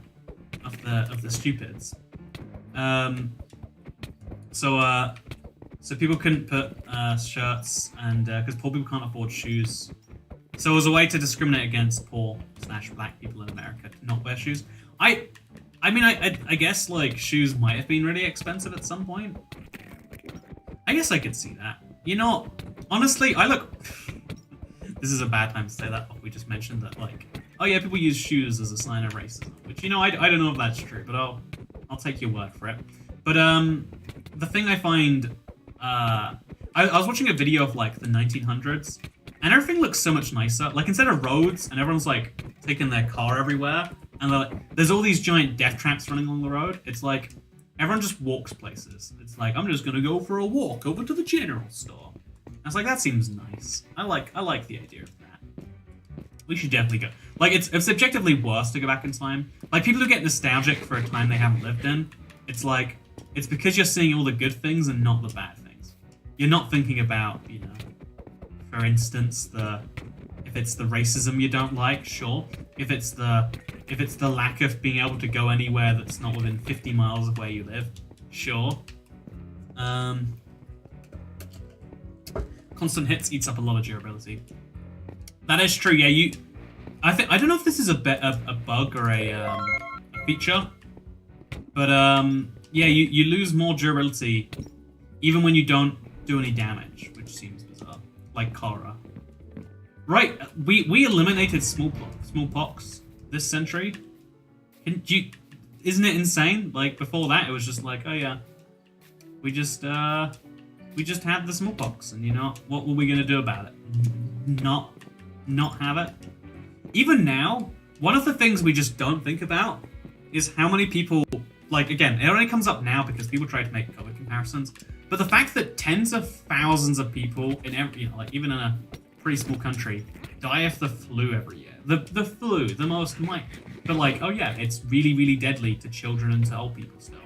stupids? So people couldn't put shirts, and because poor people can't afford shoes. So it was a way to discriminate against poor/black people in America to not wear shoes. I guess like shoes might have been really expensive at some point. I guess I could see that. Honestly, this is a bad time to say that, but we just mentioned that oh yeah, people use shoes as a sign of racism, which I don't know if that's true, but I'll take your word for it. But the thing I find, I was watching a video of the 1900s, and everything looks so much nicer. Like instead of roads, and everyone's taking their car everywhere, and there's all these giant death traps running along the road. It's like everyone just walks places. It's like, I'm just gonna go for a walk over to the general store. I was like, that seems nice. I like the idea of that. We should definitely go. It's objectively worse to go back in time. People who get nostalgic for a time they haven't lived in, it's because you're seeing all the good things and not the bad things. You're not thinking about, for instance, if it's the racism you don't like, sure. If it's the lack of being able to go anywhere that's not within 50 miles of where you live, sure. Constant hits eats up a lot of durability. That is true. Yeah, I don't know if this is a bug or a feature, but yeah, you lose more durability even when you don't do any damage, which seems bizarre. Like Kara. Right, we eliminated smallpox this century. Isn't it insane? Before that, it was just oh yeah, we just had the smallpox, and what were we gonna do about it? Not have it. Even now, one of the things we just don't think about is how many people. Again, it only comes up now because people try to make COVID comparisons. But the fact that tens of thousands of people in every, even in a pretty small country, die of the flu every year. The flu, the most but oh yeah, it's really, really deadly to children and to old people still.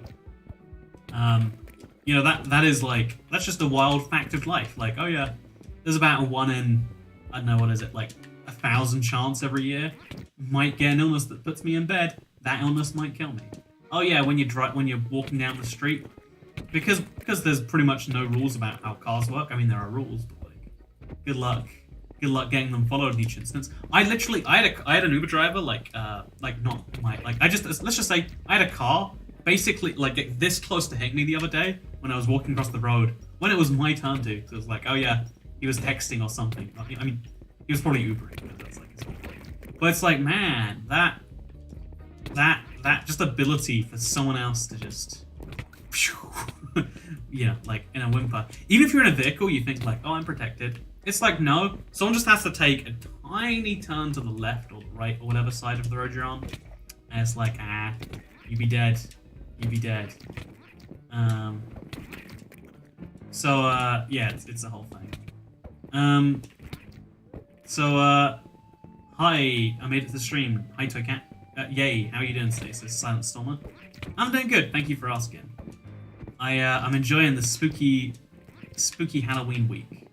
That is that's just a wild fact of life. Oh yeah, there's about a 1 in, I don't know, what is it, 1,000 chance every year might get an illness that puts me in bed. That illness might kill me. Oh yeah, when you're walking down the street, because there's pretty much no rules about how cars work. I mean, there are rules, but good luck getting them followed in each instance. I had an Uber driver let's just say I had a car basically get this close to hitting me the other day when I was walking across the road when it was my turn to. So it was oh yeah, he was texting or something. I mean, he was probably Ubering, but that's his whole thing. But it's man, that just ability for someone else to just in a whimper. Even if you're in a vehicle, you think oh, I'm protected. It's no, someone just has to take a tiny turn to the left or the right or whatever side of the road you're on, and it's you be dead. You be dead. Yeah, it's a whole thing. Hi, I made it to the stream. Hi, Toycat. Yay, how are you doing today? Says Silent Stormer. I'm doing good, thank you for asking. I'm enjoying the spooky Halloween week.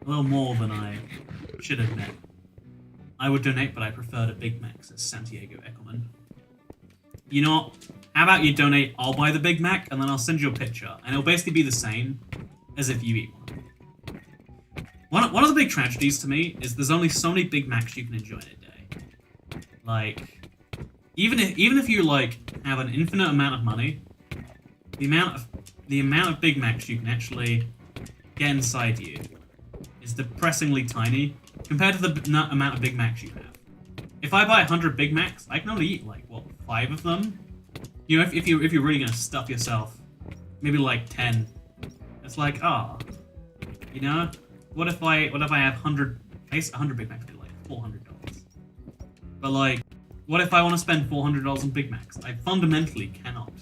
A little more than I should admit. I would donate, but I prefer the Big Mac, says Santiago Eckelman. You know what? How about you donate, I'll buy the Big Mac, and then I'll send you a picture. And it'll basically be the same as if you eat one. One of the big tragedies to me is there's only so many Big Macs you can enjoy in a day. even if you like have an infinite amount of money, the amount of Big Macs you can actually get inside you is depressingly tiny compared to the amount of Big Macs you have. If I buy 100 Big Macs, I can only eat like what, 5 of them. You know, if you're really gonna stuff yourself, maybe like 10. It's like, you know, what if I have 100? I guess 100 Big Macs would be like $400. But like, what if I want to spend $400 on Big Macs? I fundamentally cannot.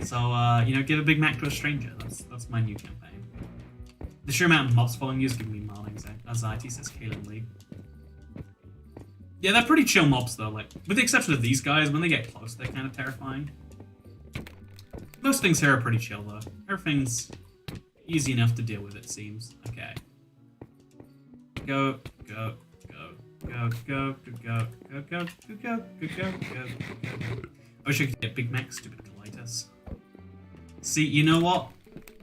So you know, give a Big Mac to a stranger. That's my new campaign. The sheer amount of mobs following you is giving me mild anxiety, says Kaylin Lee. Yeah, they're pretty chill mobs though. Like, with the exception of these guys, when they get close, they're kind of terrifying. Most things here are pretty chill though. Everything's easy enough to deal with, it seems. Okay. Go, go, go, go, go, go, go, go, go, go, go, go, go, go. I wish I could get Big Mac, stupid colitis. See, you know what?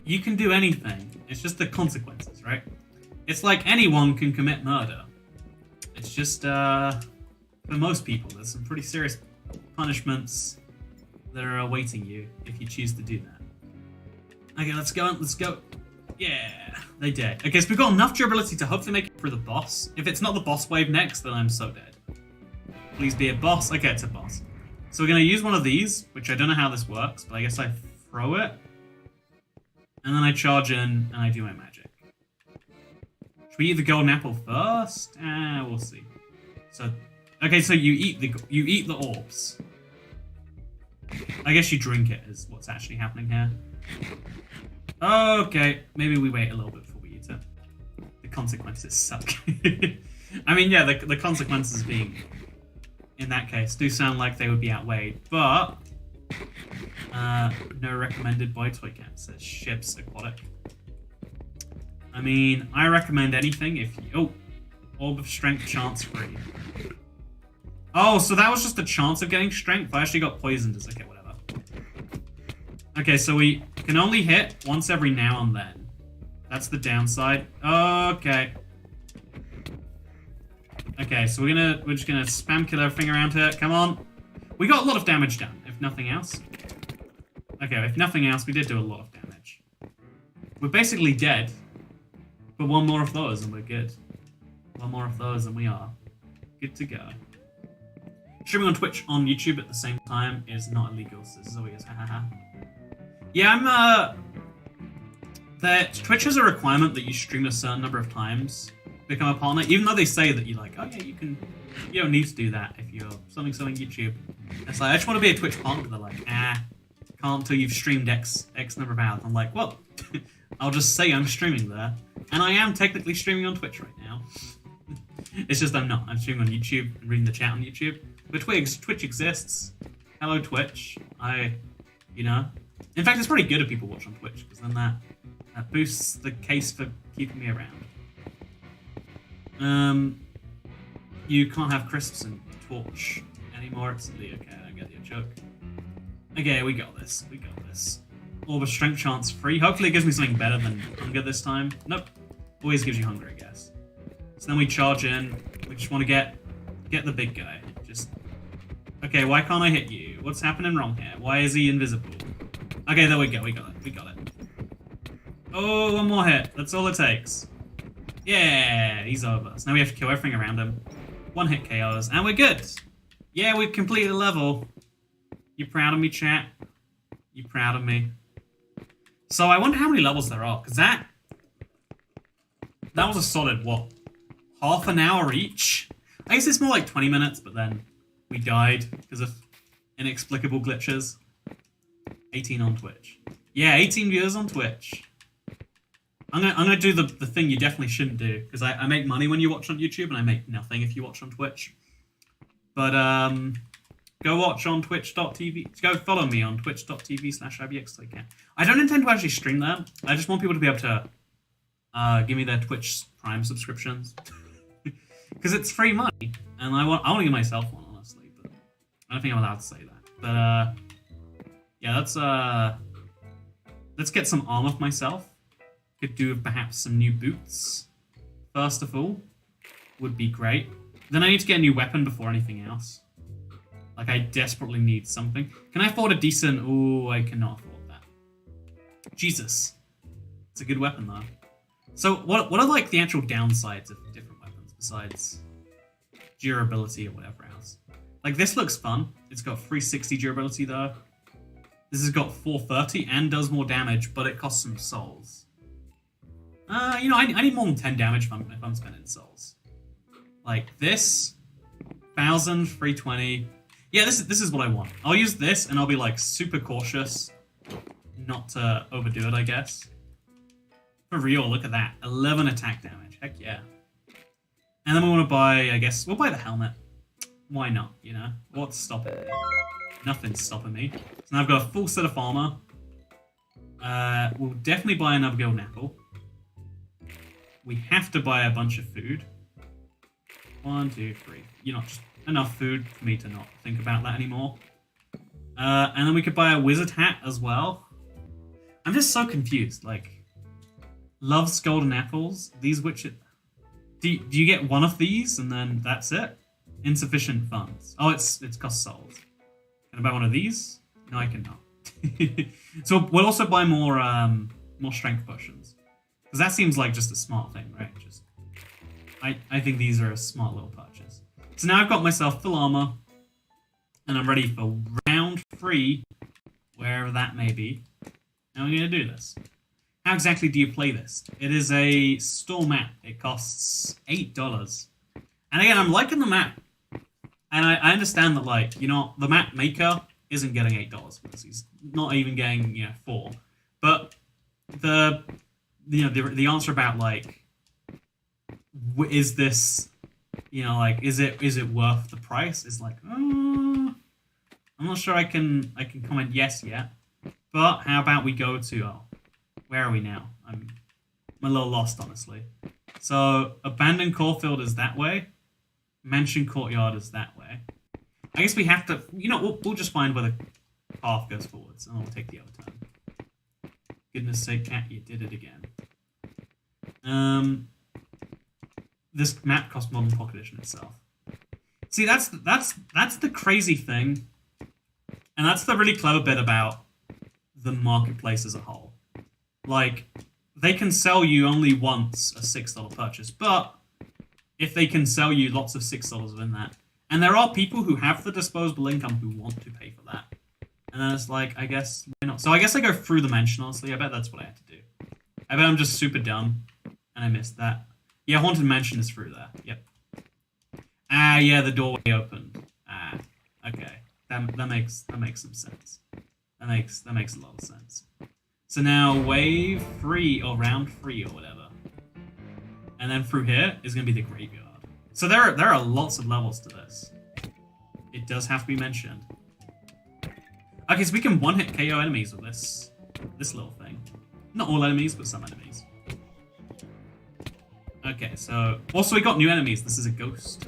You can do anything. It's just the consequences, right? It's like anyone can commit murder. It's just, for most people, there's some pretty serious punishments that are awaiting you if you choose to do that. Okay, let's go. Yeah, they did. Okay, so we've got enough durability to hopefully make it through the boss. If it's not the boss wave next, then I'm so dead. Please be a boss. Okay, it's a boss. So we're going to use one of these, which I don't know how this works, but I guess I throw it. And then I charge in, and I do my magic. Should we eat the golden apple first? We'll see. So, okay, so you eat the orbs. I guess you drink it is what's actually happening here. Okay, maybe we wait a little bit before we eat it. The consequences suck. I mean, yeah, the consequences being, in that case, do sound like they would be outweighed, but no recommended by Toycat, says Ships Aquatic. I mean, I recommend anything if you... Oh, Orb of Strength chance free. Oh, so that was just a chance of getting strength? I actually got poisoned as... Okay, whatever. Okay, so we can only hit once every now and then. That's the downside. Okay. Okay, so we're just gonna spam kill everything around here. Come on. We got a lot of damage done, if nothing else. Okay, if nothing else, we did do a lot of damage. We're basically dead. But one more of those and we're good. One more of those and we are good to go. Streaming on Twitch on YouTube at the same time is not illegal, says Zoe is hahaha. Yeah, Twitch has a requirement that you stream a certain number of times to become a partner, even though they say that you like, oh yeah, you don't need to do that if you're something YouTube. It's like, I just want to be a Twitch partner, but they're like, can't until you've streamed X number of hours. I'm like, well, I'll just say I'm streaming there. And I am technically streaming on Twitch right now. It's just I'm not. I'm streaming on YouTube and reading the chat on YouTube. But Twitch exists. Hello, Twitch. You know. In fact, it's pretty good if people watch on Twitch, because then that boosts the case for keeping me around. You can't have crisps and torch anymore. It's okay, I don't get your joke. Okay, we got this. We got this. Orb of Strength chance free. Hopefully it gives me something better than hunger this time. Nope. Always gives you hunger, I guess. So then we charge in. We just want to get the big guy. Just... Okay, why can't I hit you? What's happening wrong here? Why is he invisible? Okay, there we go. We got it. We got it. Oh, one more hit. That's all it takes. Yeah, he's over. So now we have to kill everything around him. One hit KOs. And we're good. Yeah, we've completed a level. You proud of me, chat? You proud of me? So I wonder how many levels there are, because that was a solid, what, half an hour each? I guess it's more like 20 minutes, but then we died because of inexplicable glitches. 18 on Twitch. Yeah, 18 viewers on Twitch. I'm gonna do the thing you definitely shouldn't do, because I make money when you watch on YouTube, and I make nothing if you watch on Twitch. But, go watch on twitch.tv. Go follow me on twitch.tv/ibxtoycat. I don't intend to actually stream that. I just want people to be able to give me their Twitch Prime subscriptions. Because it's free money. And I want to give myself one, honestly. But I don't think I'm allowed to say that. But, yeah, let's get some armor for myself. Could do perhaps some new boots. First of all. Would be great. Then I need to get a new weapon before anything else. Like, I desperately need something. Can I afford a decent... Oh, I cannot afford that. Jesus. It's a good weapon, though. So, what are, like, the actual downsides of different weapons besides durability or whatever else? Like, this looks fun. It's got 360 durability, though. This has got 430 and does more damage, but it costs some souls. You know, I need more than 10 damage if I'm spending souls. Like, this... 1,000, 320... Yeah, this is what I want. I'll use this, and I'll be, like, super cautious not to overdo it, I guess. For real, look at that. 11 attack damage. Heck yeah. And then we want to buy, I guess, we'll buy the helmet. Why not, you know? What's stopping me? Nothing's stopping me. So now I've got a full set of armor. We'll definitely buy another golden apple. We have to buy a bunch of food. 1, 2, 3. You know, just enough food for me to not think about that anymore. And then we could buy a wizard hat as well. I'm just so confused. Like, loves golden apples. These which... Do you get one of these and then that's it? Insufficient funds. Oh, it's cost souls. Can I buy one of these? No, I cannot. So we'll also buy more strength potions. Because that seems like just a smart thing, right? I think these are a smart little purchase. So now I've got myself full armor. And I'm ready for round 3. Wherever that may be. Now we're going to do this. How exactly do you play this? It is a store map. It costs $8. And again, I'm liking the map. And I understand that, like, you know, the map maker isn't getting $8 for this. He's not even getting, you know, 4. But the answer about, like, is this, you know, like, is it worth the price? Is like, I'm not sure I can comment yes yet. But how about we go to, where are we now? I'm a little lost, honestly. So, Abandoned Coalfield is that way. Mansion Courtyard is that way. I guess we have to... You know, we'll just find where the path goes forwards, and we'll take the other turn. Goodness sake, cat, you did it again. This map costs more than Pocket Edition itself. See, that's the crazy thing. And that's the really clever bit about the marketplace as a whole. Like, they can sell you only once a $6 purchase, but if they can sell you lots of $6 within that, and there are people who have the disposable income who want to pay for that, and then it's like, I guess, why not? So I guess I go through the mansion, honestly. I bet that's what I had to do. I bet I'm just super dumb, and I missed that. Yeah, Haunted Mansion is through there. Yep. Ah, yeah, the doorway opened. Ah, okay. That makes some sense. That makes a lot of sense. So now wave 3 or round 3 or whatever. And then through here is going to be the graveyard. So there are lots of levels to this. It does have to be mentioned. Okay, so we can one-hit KO enemies with this little thing. Not all enemies, but some enemies. Okay, so... Also, we got new enemies. This is a ghost.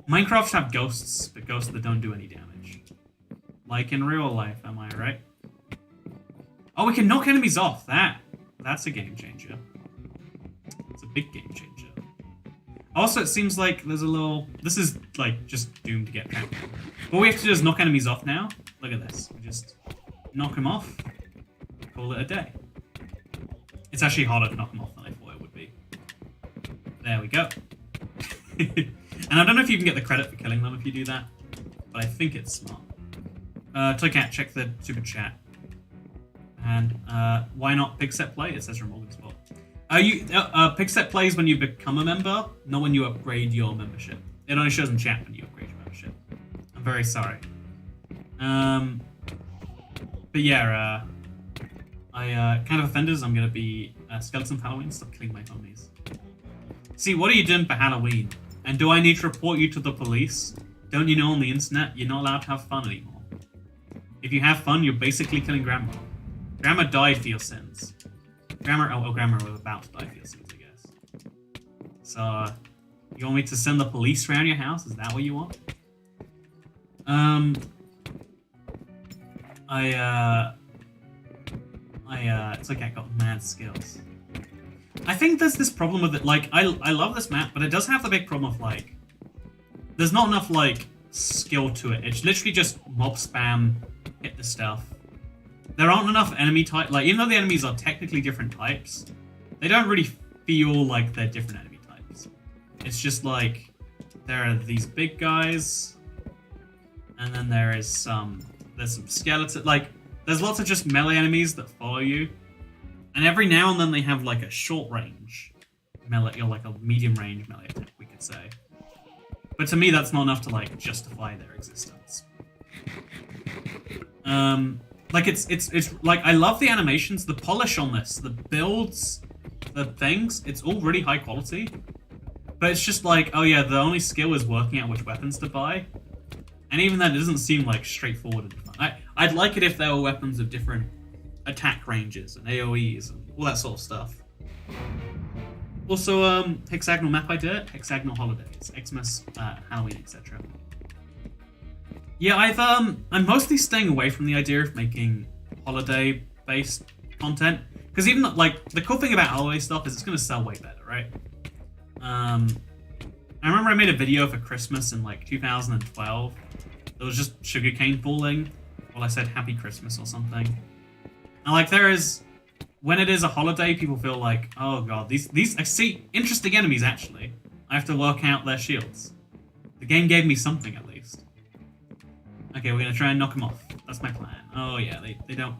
Minecraft have ghosts, but ghosts that don't do any damage. Like in real life, am I right? Oh, we can knock enemies off. That's a game changer. It's a big game changer. Also, it seems like there's a little... This is, like, just doomed to get packed. What we have to do is knock enemies off now. Look at this. We just knock them off. Call it a day. It's actually harder to knock them off than I thought it would be. There we go. And I don't know if you can get the credit for killing them if you do that. But I think it's smart. Toycat, check the super chat. And why not Pigset Play? It says from Morgan as well. Pigset plays when you become a member, not when you upgrade your membership. It only shows in chat when you upgrade your membership. I'm very sorry. But yeah, kind of offenders, I'm gonna be Skeleton for Halloween. Stop killing my homies. See, what are you doing for Halloween? And do I need to report you to the police? Don't you know on the internet you're not allowed to have fun anymore? If you have fun, you're basically killing Grandma. Grandma died for your sins. Grandma was about to die for your sins, I guess. So, you want me to send the police around your house? Is that what you want? It's like I got mad skills. I think there's this problem with it, like, I love this map, but it does have the big problem of, like, there's not enough, like, skill to it. It's literally just mob spam, hit the stuff. There aren't enough enemy type. Like, even though the enemies are technically different types, they don't really feel like they're different enemy types. It's just like there are these big guys, and then there's some skeleton. Like, there's lots of just melee enemies that follow you, and every now and then they have like a short range melee, or like a medium range melee attack, we could say. But to me, that's not enough to like justify their existence. Like it's like, I love the animations, the polish on this, the builds, the things. It's all really high quality. But it's just like, oh yeah, the only skill is working out which weapons to buy. And even then, it doesn't seem like straightforward and fun. I'd like it if there were weapons of different attack ranges and AoEs and all that sort of stuff. Also, hexagonal map idea, hexagonal holidays, Xmas, Halloween, etc. Yeah, I'm mostly staying away from the idea of making holiday-based content, because even like the cool thing about holiday stuff is it's going to sell way better, right? I remember I made a video for Christmas in like 2012. It was just sugarcane falling. Well, I said Happy Christmas or something. And like when it is a holiday, people feel like, oh god, these I see interesting enemies actually. I have to work out their shields. The game gave me something at least. Okay, we're gonna try and knock them off. That's my plan. Oh yeah, they don't.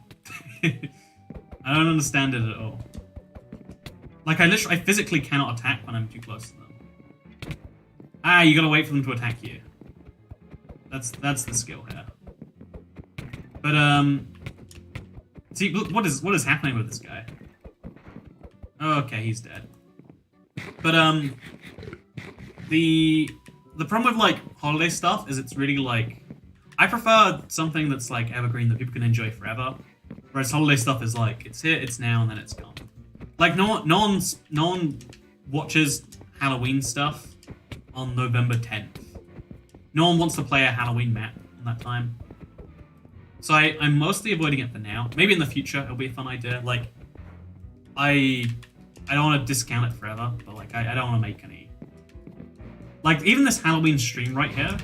I don't understand it at all. Like I physically cannot attack when I'm too close to them. Ah, you gotta wait for them to attack you. That's the skill here. But see, what is happening with this guy? Oh, okay, he's dead. But the problem with like holiday stuff is it's really like, I prefer something that's like evergreen that people can enjoy forever. Whereas holiday stuff is like, it's here, it's now, and then it's gone. Like no one watches Halloween stuff on November 10th. No one wants to play a Halloween map on that time. So I'm mostly avoiding it for now. Maybe in the future it'll be a fun idea. Like, I don't want to discount it forever, but like I don't want to make any. Like even this Halloween stream right here,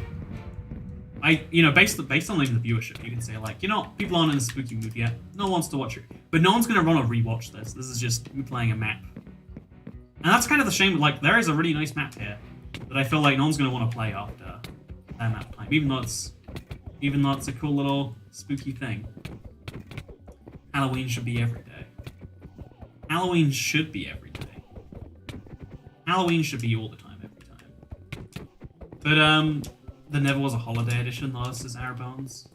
based on like the viewership, you can say like, people aren't in a spooky mood yet. No one wants to watch it, but no one's gonna want to rewatch this. This is just me playing a map, and that's kind of the shame. Like there is a really nice map here that I feel like no one's gonna want to play after that map time, even though it's a cool little spooky thing. Halloween should be every day. Halloween should be every day. Halloween should be all the time, every time. But there never was a holiday edition. Oh, this is Arrowbones.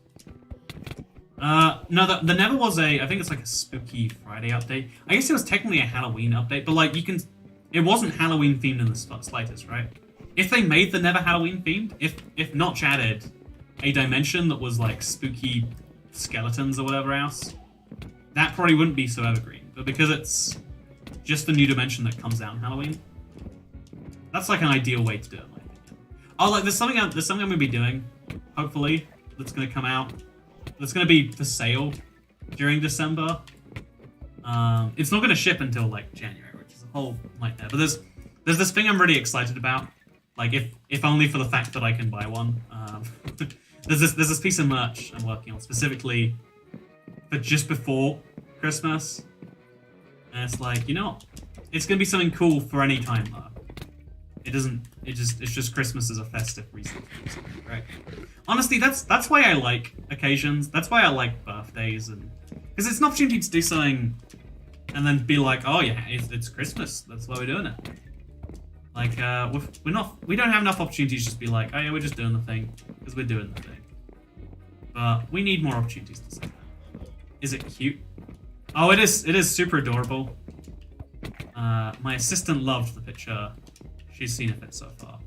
No, there never was I think it's like a Spooky Friday update. I guess it was technically a Halloween update, but like it wasn't Halloween themed in the slightest, right? If they made the never Halloween themed, if Notch added a dimension that was like spooky skeletons or whatever else, that probably wouldn't be so evergreen. But because it's just a new dimension that comes out on Halloween, that's like an ideal way to do it, in my opinion. Oh, like there's something I'm gonna be doing, hopefully, that's gonna come out. That's gonna be for sale during December. It's not gonna ship until like January, which is a whole nightmare. But there's this thing I'm really excited about. Like if only for the fact that I can buy one. There's this piece of merch I'm working on specifically for just before Christmas, and it's like, it's gonna be something cool for any time though. It's just Christmas as a festive reason, right? Honestly, that's why I like occasions. That's why I like birthdays, and because it's an opportunity to do something, and then be like, oh yeah, it's Christmas. That's why we're doing it. Like we don't have enough opportunities to just be like, oh yeah, we're just doing the thing because we're doing the thing. But we need more opportunities to say that. Is it cute? Oh, it is super adorable. My assistant loved the picture. She's seen it so far.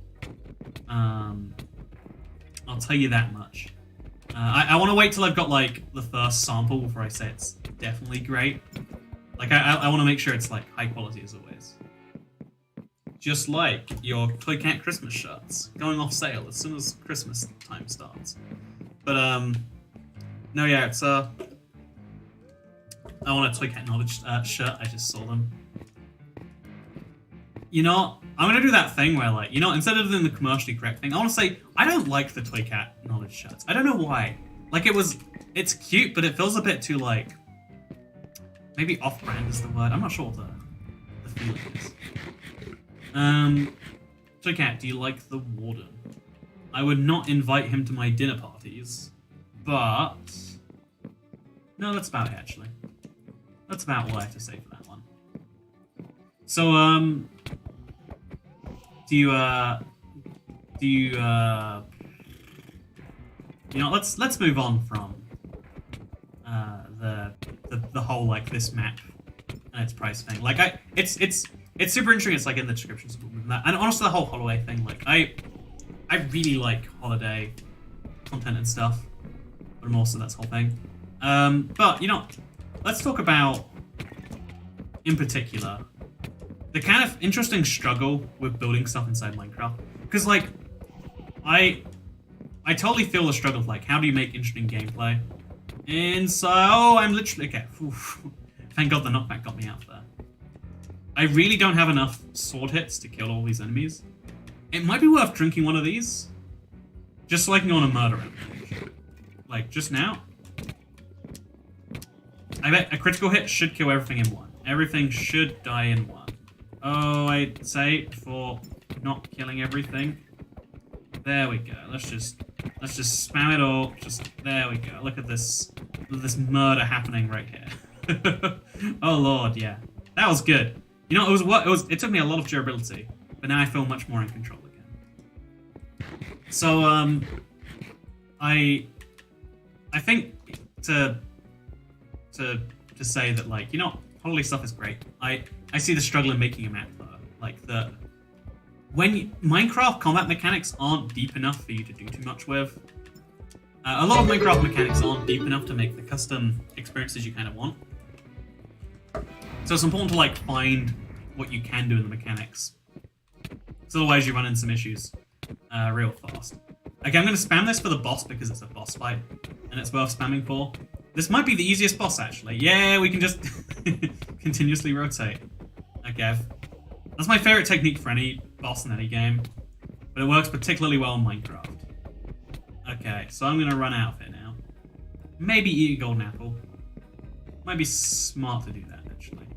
I'll tell you that much. I want to wait till I've got like the first sample before I say it's definitely great. Like I want to make sure it's like high quality as always. Just like your Toy Cat Christmas shirts going off sale as soon as Christmas time starts. But no, yeah, it's I want a Toy Cat Knowledge shirt. I just saw them. You know, I'm gonna do that thing where, like, you know, instead of doing the commercially correct thing, I want to say I don't like the Toy Cat knowledge shirts. I don't know why. Like, it's cute, but it feels a bit too, like, maybe off-brand is the word. I'm not sure what the feeling is. Toy Cat, do you like the Warden? I would not invite him to my dinner parties, but no, that's about it, actually. That's about all I have to say for that one. So, you know, let's move on from the whole, like, this map and its price thing. Like, it's super interesting. It's like in the description, and honestly, the whole holiday thing. Like, I really like holiday content and stuff, but I'm also that's whole thing. But you know, let's talk about in particular the kind of interesting struggle with building stuff inside Minecraft. Because, like, I totally feel the struggle of, like, how do you make interesting gameplay? And so, oh, I'm literally, okay. Oof. Thank God the knockback got me out there. I really don't have enough sword hits to kill all these enemies. It might be worth drinking one of these, just so I can go on a murder rampage. Like, just now. I bet a critical hit should kill everything in one. Everything should die in one. Oh, I'd say for not killing everything. There we go. Let's just spam it all. Just there we go. Look at this murder happening right here. Oh Lord, yeah, that was good. You know, it took me a lot of durability, but now I feel much more in control again. So I think to say that, like, you know, holiday stuff is great. I see the struggle in making a map though. Like, when Minecraft combat mechanics aren't deep enough for you to do too much with. A lot of Minecraft mechanics aren't deep enough to make the custom experiences you kind of want. So it's important to, like, find what you can do in the mechanics. Because otherwise you run into some issues real fast. Okay, I'm going to spam this for the boss because it's a boss fight, and it's worth spamming for. This might be the easiest boss, actually. Yeah, we can just continuously rotate. Okay, that's my favorite technique for any boss in any game, but it works particularly well in Minecraft. Okay, so I'm going to run out of here now. Maybe eat a golden apple. Might be smart to do that, actually.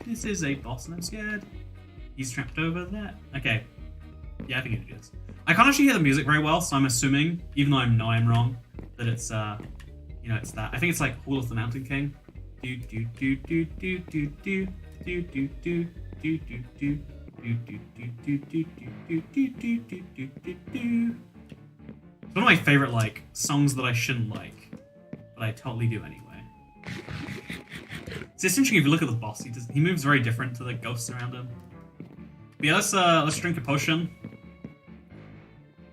This is a boss and I'm scared. He's trapped over there. Okay. Yeah, I think it is. I can't actually hear the music very well, so I'm assuming, even though I know I'm wrong, that it's you know, it's that. I think it's like Hall of the Mountain King. It's one of my favorite, like, songs that I shouldn't like, but I totally do anyway. So it's interesting if you look at the boss. He moves very different to the ghosts around him. But yeah, let's drink a potion.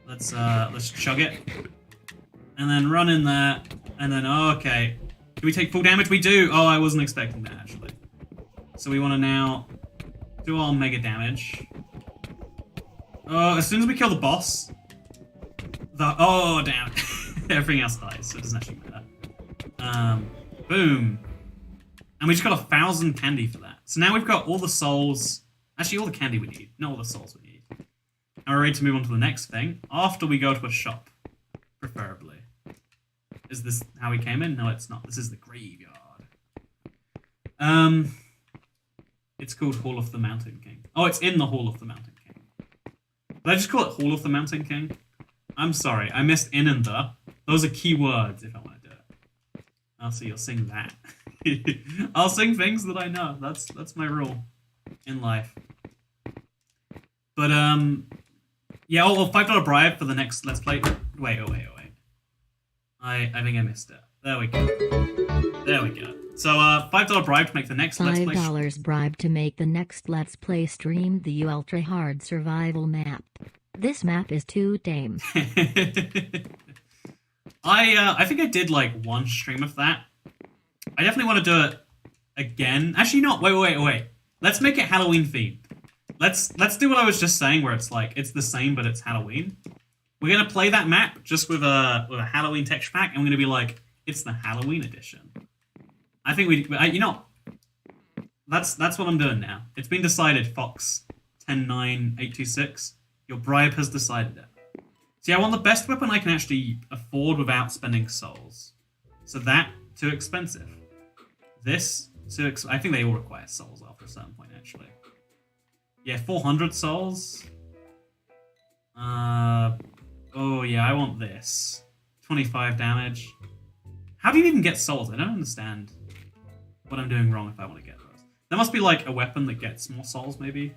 Let's chug it, and then run in there, and then okay. Do we take full damage? We do. Oh, I wasn't expecting that, actually. So we want to now do our mega damage. Oh, as soon as we kill the boss, oh damn, everything else dies, so it doesn't actually matter. Boom, and we just got 1,000 candy for that. So now we've got all the souls. Actually, all the candy we need, not all the souls we need. And we're ready to move on to the next thing after we go to a shop, preferably. Is this how we came in? No, it's not. This is the graveyard. It's called Hall of the Mountain King. Oh, it's in the Hall of the Mountain King. Did I just call it Hall of the Mountain King? I'm sorry, I missed in and the. Those are key words if I want to do it. I'll see. You'll sing that. I'll sing things that I know. That's my rule in life. But yeah. Oh, $5 bribe for the next Let's Play. Wait. I think I missed it. There we go. There we go. So, $5 bribe to make the next Let's Play. $5 bribe to make the next Let's Play stream the ultra hard survival map. This map is too tame. I think I did like one stream of that. I definitely want to do it again. Actually, not. Wait. Let's make it Halloween themed. Let's do what I was just saying, where it's like it's the same but it's Halloween. We're gonna play that map just with a Halloween texture pack, and we're gonna be like, it's the Halloween edition. I think you know, that's what I'm doing now. It's been decided, Fox 109-826. Your bribe has decided it. See, I want the best weapon I can actually afford without spending souls. So that, too expensive. This, I think they all require souls after a certain point, actually. Yeah, 400 souls. Oh yeah, I want this. 25 damage. How do you even get souls? I don't understand what I'm doing wrong if I want to get those. There must be like a weapon that gets more souls, maybe.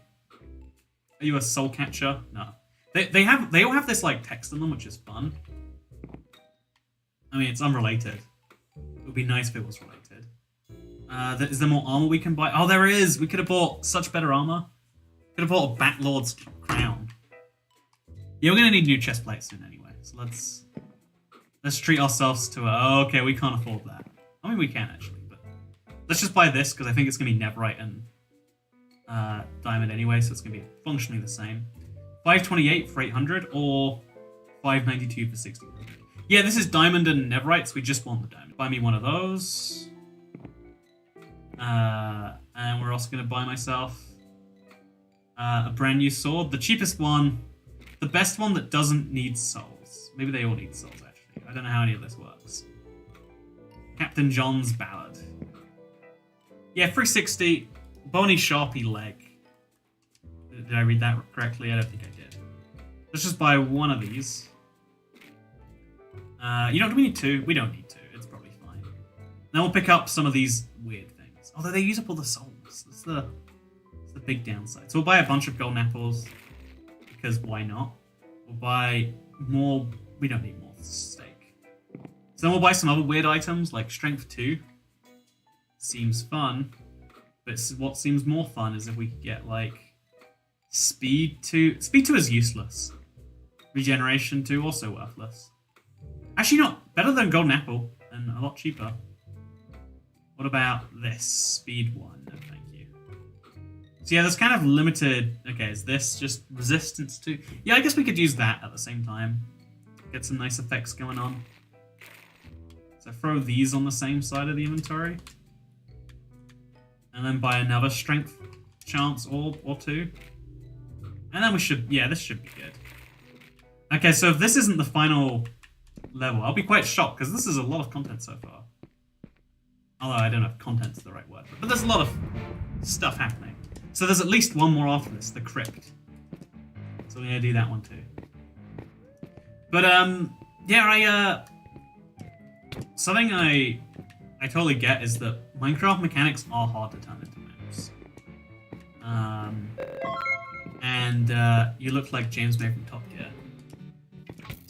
Are you a soul catcher? No. They all have this like text in them, which is fun. I mean, it's unrelated. It would be nice if it was related. Is there more armor we can buy? Oh, there is! We could have bought such better armor. Could have bought a Batlord's crown. Yeah, we're gonna need new chest plates soon anyway. So let's treat ourselves to a... Oh, okay, we can't afford that. I mean, we can actually, but... Let's just buy this, because I think it's gonna be Netherite and Diamond anyway, so it's gonna be functionally the same. 528 for 800, or 592 for 1600. Yeah, this is Diamond and Netherite, so we just want the Diamond. Buy me one of those. And we're also gonna buy myself a brand new sword. The cheapest one, the best one that doesn't need souls. Maybe they all need souls, actually. I don't know how any of this works. Captain John's Ballad. Yeah, 360. Bony Sharpie leg. Did I read that correctly? I don't think I did. Let's just buy one of these. You know, do we need two? We don't need two. It's probably fine. Then we'll pick up some of these weird things. Although they use up all the souls. That's the big downside. So we'll buy a bunch of golden apples. Because why not? We'll buy more... We don't need more steak. So then we'll buy some other weird items, like Strength 2. Seems fun. But what seems more fun is if we could get, like... Speed 2... Speed 2 is useless. Regeneration 2, also worthless. Actually not. Better than Golden Apple. And a lot cheaper. What about this? Speed 1. No, thank you. So yeah, there's kind of limited... Okay, is this just resistance to... Yeah, I guess we could use that at the same time. Get some nice effects going on. So throw these on the same side of the inventory. And then buy another strength chance or two. And then we should... Yeah, this should be good. Okay, so if this isn't the final level, I'll be quite shocked, because this is a lot of content so far. Although I don't know if content's the right word. But there's a lot of stuff happening. So there's at least one more after this, the crypt. So we're going to do that one too. But, yeah, something I totally get is that Minecraft mechanics are hard to turn into maps. And you look like James May from Top Gear.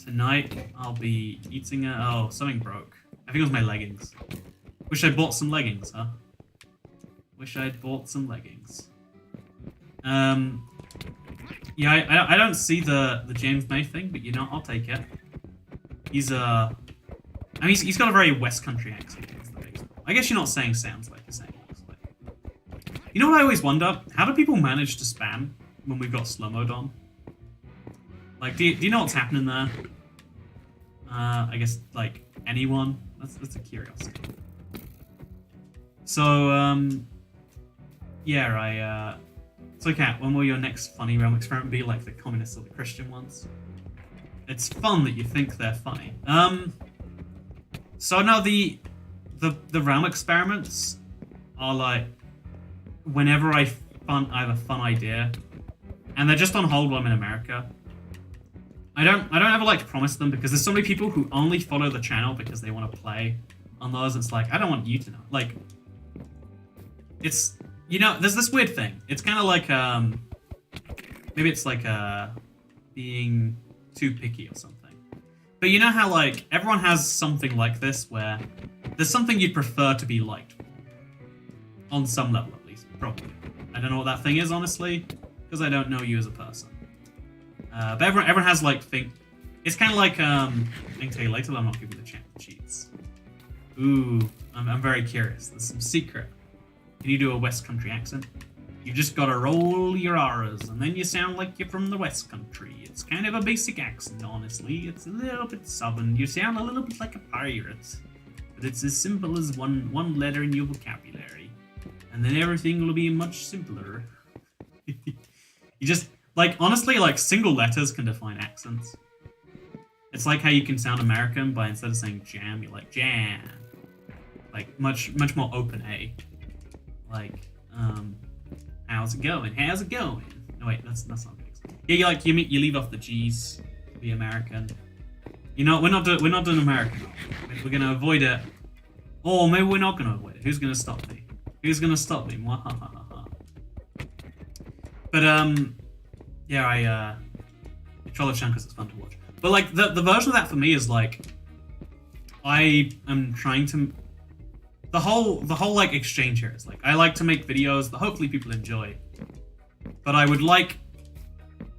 Tonight, I'll be eating a... Oh, something broke. I think it was my leggings. Wish I'd bought some leggings, huh? Wish I'd bought some leggings. Yeah, I don't see the James May thing, but you know, I'll take it. He's I mean, he's got a very West Country accent. I guess you're not saying sounds like, you're saying looks like. You know what I always wonder? How do people manage to spam when we've got slow mode on? Like, do you know what's happening there? I guess, like, anyone? That's a curiosity. So, yeah, so Kat, when will your next funny realm experiment be, like the communist or the Christian ones? It's fun that you think they're funny. So now the realm experiments are like whenever I have a fun idea, and they're just on hold while I'm in America. I don't ever like to promise them, because there's so many people who only follow the channel because they want to play on those. It's like, I don't want you to know. Like, it's, you know, there's this weird thing. It's kind of like, maybe it's like being too picky or something. But you know how, like, everyone has something like this where there's something you'd prefer to be liked for. On some level, at least, probably. I don't know what that thing is, honestly, because I don't know you as a person. But everyone has, like, it's kind of like, I can tell you later, but I'm not giving you the chance to cheats. Ooh, I'm very curious. There's some secret. Can you do a West Country accent? You just gotta roll your R's, and then you sound like you're from the West Country. It's kind of a basic accent, honestly. It's a little bit southern. You sound a little bit like a pirate. It's as simple as one letter in your vocabulary, and then everything will be much simpler. You just like honestly, like single letters can define accents. It's like how you can sound American by instead of saying jam, you're like jam. Like much more open A. Like how's it going? How's it going? No wait, that's not good. Yeah, you leave off the G's. Be American. You know, we're not doing American. We're gonna avoid it. Or maybe we're not gonna avoid it. Who's gonna stop me? Who's gonna stop me? But yeah, I Troll of Shan because it's fun to watch. But like the version of that for me is like I am trying to the whole like exchange here is like I like to make videos that hopefully people enjoy. But I would like,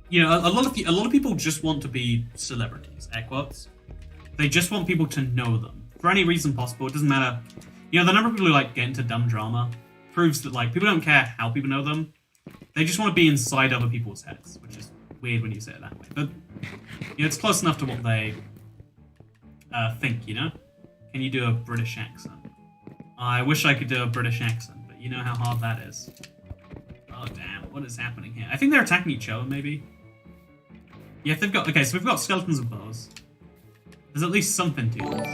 you know, a lot of people just want to be celebrities, air quotes. They just want people to know them for any reason possible. It doesn't matter. You know, the number of people who like get into dumb drama proves that like people don't care how people know them. They just want to be inside other people's heads, which is weird when you say it that way. But you know, it's close enough to what they think. You know, can you do a British accent? I wish I could do a British accent, but you know how hard that is. Oh damn, what is happening here? I think they're attacking each other, maybe. Yeah, if they've got... Okay, so we've got skeletons and bows. There's at least something to this.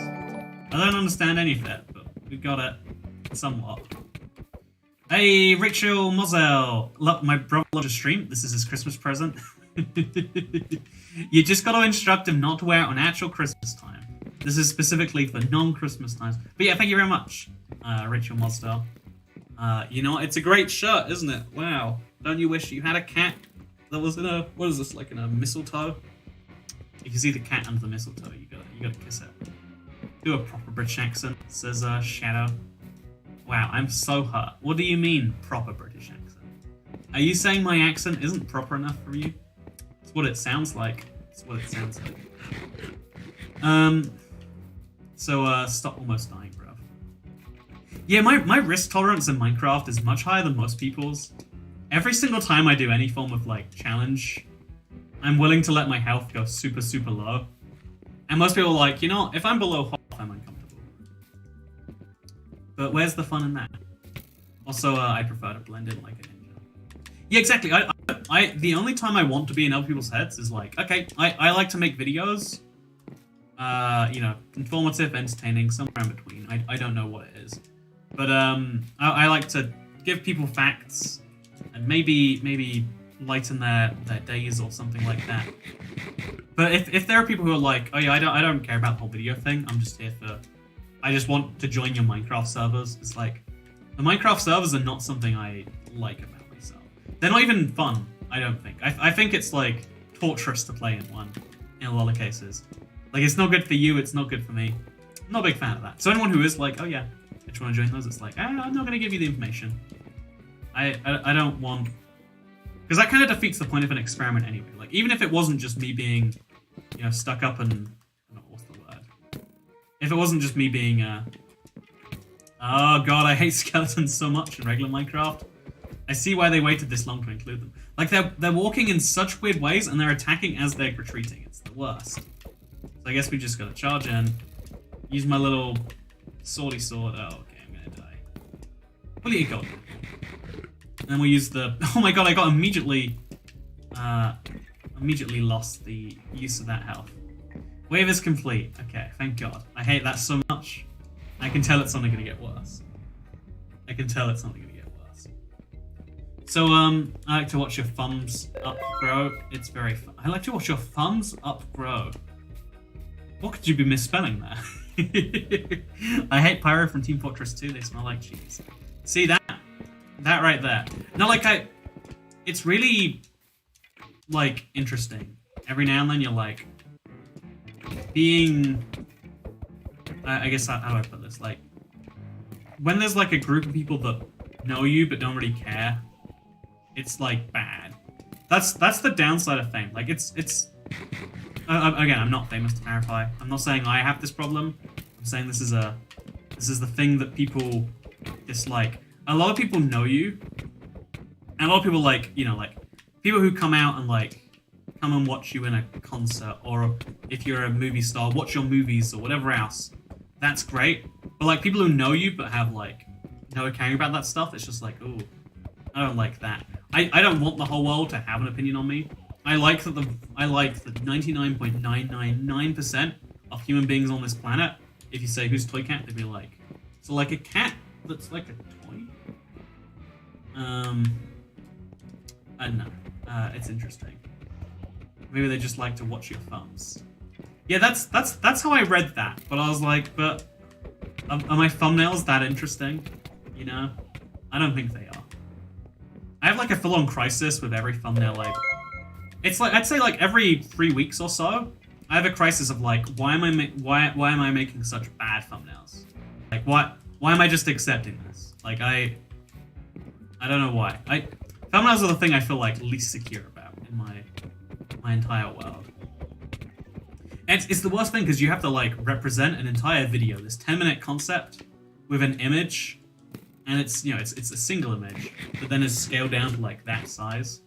I don't understand any of it, but we've got it somewhat. Hey, Rachel Moselle! Look, my brother loves to stream. This is his Christmas present. You just got to instruct him not to wear it on actual Christmas time. This is specifically for non-Christmas times. But yeah, thank you very much, Rachel Moselle. You know, it's a great shirt, isn't it? Wow. Don't you wish you had a cat that was in a... What is this, like in a mistletoe? You can see the cat under the mistletoe. You gotta kiss it. Do a proper British accent, says Shadow. Wow, I'm so hurt. What do you mean, proper British accent? Are you saying my accent isn't proper enough for you? It's what it sounds like. It's what it sounds like. So, stop almost dying, bruv. Yeah, my risk tolerance in Minecraft is much higher than most people's. Every single time I do any form of, like, challenge, I'm willing to let my health go super, super low. And most people are like, you know, if I'm below half, I'm uncomfortable. But where's the fun in that? Also, I prefer to blend in like a ninja. Yeah, exactly. The only time I want to be in other people's heads is like, okay, I like to make videos. You know, informative, entertaining, somewhere in between. I don't know what it is. But I like to give people facts and maybe lighten their days or something like that. But if there are people who are like, oh yeah, I don't care about the whole video thing, I'm just here for... I just want to join your Minecraft servers. It's like, the Minecraft servers are not something I like about myself. They're not even fun, I don't think. I think it's like torturous to play in a lot of cases. Like, it's not good for you, it's not good for me. I'm not a big fan of that. So anyone who is like, oh yeah, I just want to join those, it's like, I'm not going to give you the information. I don't want... Because that kind of defeats the point of an experiment anyway. Like, even if it wasn't just me being, you know, stuck up and... What's the word? If it wasn't just me being, Oh god, I hate skeletons so much in regular Minecraft. I see why they waited this long to include them. Like, they're walking in such weird ways, and they're attacking as they're retreating. It's the worst. So I guess we just gotta charge in. Use my little swordy sword. Oh, okay, I'm gonna die. What do you got? And then we'll use the... Oh my god, I got immediately lost the use of that health. Wave is complete. Okay, thank god. I hate that so much. I can tell it's only gonna get worse. I can tell it's only gonna get worse. So, I like to watch your thumbs up grow. It's very fun. I like to watch your thumbs up grow. What could you be misspelling there? I hate Pyro from Team Fortress 2. They smell like cheese. See that? That right there. No, like it's really, like, interesting. Every now and then you're like, being, I guess, how do I put this? Like, when there's like a group of people that know you but don't really care, it's like bad. That's the downside of fame. Like, it's again, I'm not famous to clarify. I'm not saying I have this problem. I'm saying this is the thing that people dislike. A lot of people know you, and a lot of people, like, you know, like, people who come out and, like, come and watch you in a concert, or if you're a movie star, watch your movies or whatever else. That's great. But like people who know you but have like no caring about that stuff, it's just like, ooh, I don't like that. I don't want the whole world to have an opinion on me. I like that the 99.999% of human beings on this planet, if you say who's Toy Cat, they'd be like, so like a cat that's like a toy? I don't know. It's interesting. Maybe they just like to watch your thumbs. Yeah, that's how I read that. But I was like, but are my thumbnails that interesting? You know? I don't think they are. I have like a full-on crisis with every thumbnail It's like, I'd say like every 3 weeks or so, I have a crisis of like, why am I making such bad thumbnails? Like, why am I just accepting this? Like, I don't know why. Thumbnails are the thing I feel like least secure about in my entire world. And it's the worst thing because you have to like represent an entire video, this 10-minute concept with an image, and it's, you know, it's a single image, but then it's scaled down to like that size.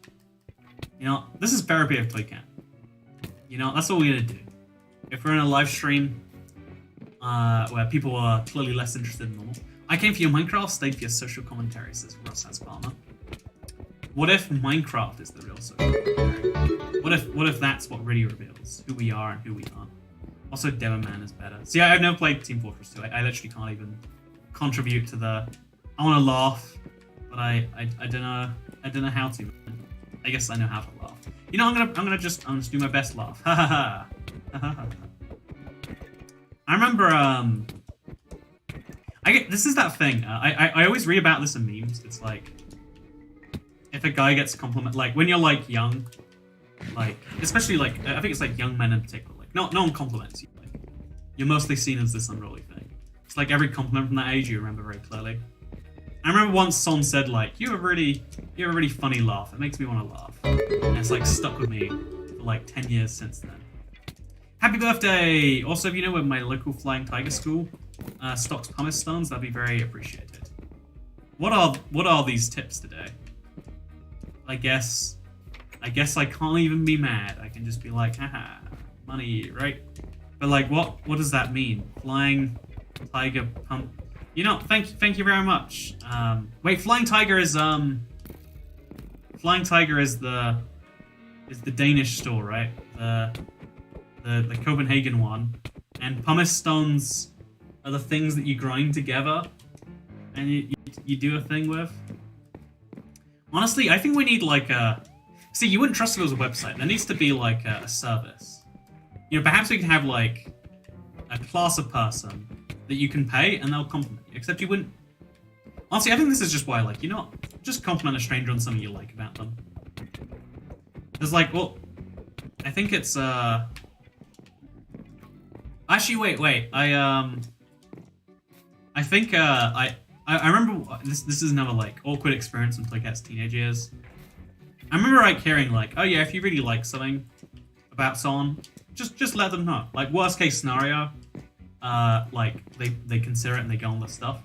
You know, this is therapy of Toy Cat. You know, that's what we're gonna do. If we're in a live stream where people are clearly less interested than normal. I came for your Minecraft, stayed for your social commentary, says Ross has Farmer. What if Minecraft is the real social commentary? What if that's what really reveals who we are and who we aren't? Also, Demonman is better. See, I've never played Team Fortress 2. I literally can't even contribute to the. I want to laugh, but I don't know. I don't know how to. I guess I know how to laugh. You know, I'm gonna just do my best laugh. Ha ha ha. I remember this is that thing. I always read about this in memes. It's like if a guy gets compliment, like when you're like young, like especially like I think it's like young men in particular. Like no one compliments you. Like, you're mostly seen as this unruly thing. It's like every compliment from that age you remember very clearly. I remember once someone said like, you have a really funny laugh. It makes me want to laugh. And it's like stuck with me for like 10 years since then. Happy birthday! Also, if you know where my local Flying Tiger school stocks pumice stones, that'd be very appreciated. What are these tips today? I guess I can't even be mad. I can just be like, haha, money, right? But like, what does that mean? Flying Tiger pump. You know, thank you very much. Wait, Flying Tiger is the Danish store, right? The Copenhagen one, and pumice stones are the things that you grind together, and you do a thing with. Honestly, I think we need like a. See, you wouldn't trust it as a website. There needs to be like a service. You know, perhaps we can have like a class of person that you can pay and they'll compliment you. Except you wouldn't. Honestly, I think this is just why, like, you know, just compliment a stranger on something you like about them. There's like, well, I think it's Actually, wait. I think I remember this is another like awkward experience in Toy Cat's teenage years. I remember like hearing like, oh yeah, if you really like something about someone, just let them know. Like worst case scenario, like they consider it and they go on the stuff.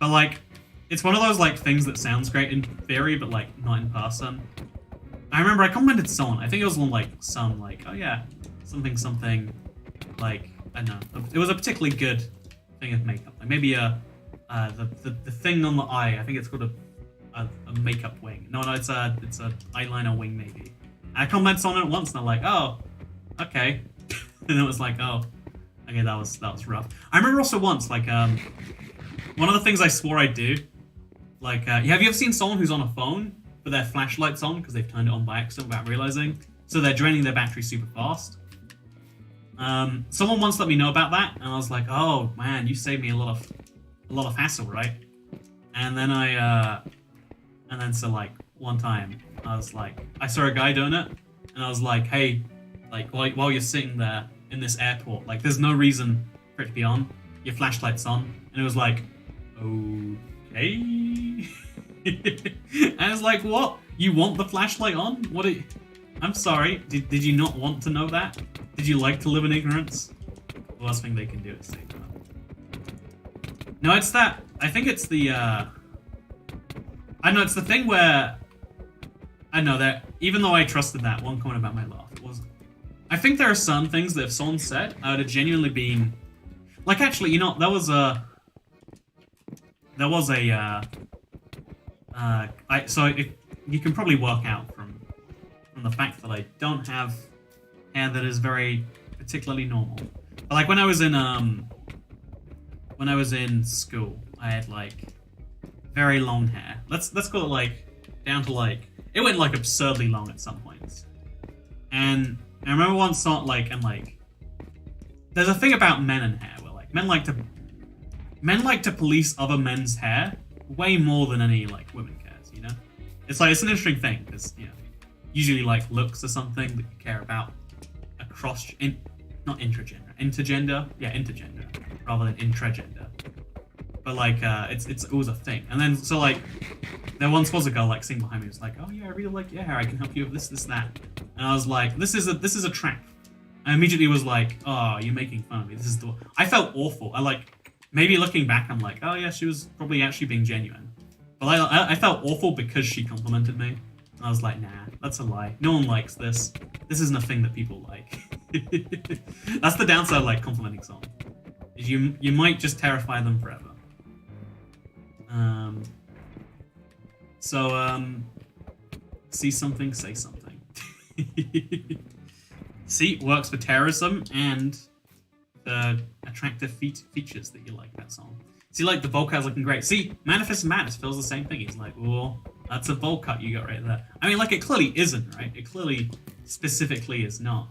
But like, it's one of those like things that sounds great in theory, but like not in person. I remember I complimented someone. I think it was on like some like, oh yeah, something like I don't know. It was a particularly good thing of makeup. Like maybe the thing on the eye. I think it's called a makeup wing. No, it's a eyeliner wing maybe. I commented on it once and I'm like, oh, okay. And it was like, oh, okay, that was rough. I remember also once like one of the things I swore I'd do, like have you ever seen someone who's on a phone but their flashlight's on because they've turned it on by accident without realizing, so they're draining their battery super fast? Someone once let me know about that, and I was like, oh man, you saved me a lot of hassle, right? And then so like one time I was like, I saw a guy doing it, and I was like, hey, like while you're sitting there in this airport, like there's no reason for it to be on. Your flashlight's on, and it was like, okay. And I was like, what? You want the flashlight on? I'm sorry. Did you not want to know that? Did you like to live in ignorance? The worst thing they can do is say that. No, it's that. I think it's the. I know it's the thing where. I know that even though I trusted that one comment about my laugh, it wasn't. I think there are some things that if someone said, I would have genuinely been. Like, actually, there was a... you can probably work out from the fact that I don't have hair that is very particularly normal. But like when I was in school, I had like very long hair. Let's call it like down to like it went like absurdly long at some points. And I remember once thought like there's a thing about men and hair where like men like to police other men's hair way more than any like women cares, you know? It's an interesting thing because, usually like looks are something that you care about across not intergender, rather than intragender. But like it's always a thing. And then so like there once was a girl like sitting behind me who was like, oh yeah, I really like your hair, I can help you with this, that. And I was like, this is a trap. I immediately was like, oh, you're making fun of me. I felt awful. Maybe looking back, I'm like, oh yeah, she was probably actually being genuine. But I felt awful because she complimented me. And I was like, nah, that's a lie. No one likes this. This isn't a thing that people like. That's the downside of like complimenting someone. Is you might just terrify them forever. See something, say something. See, works for terrorism and the attractive features that you like that song. See, like the bowl cut's looking great. See, Manifest Madness feels the same thing. He's like, oh, that's a bowl cut you got right there. I mean, like it clearly isn't, right? It clearly specifically is not.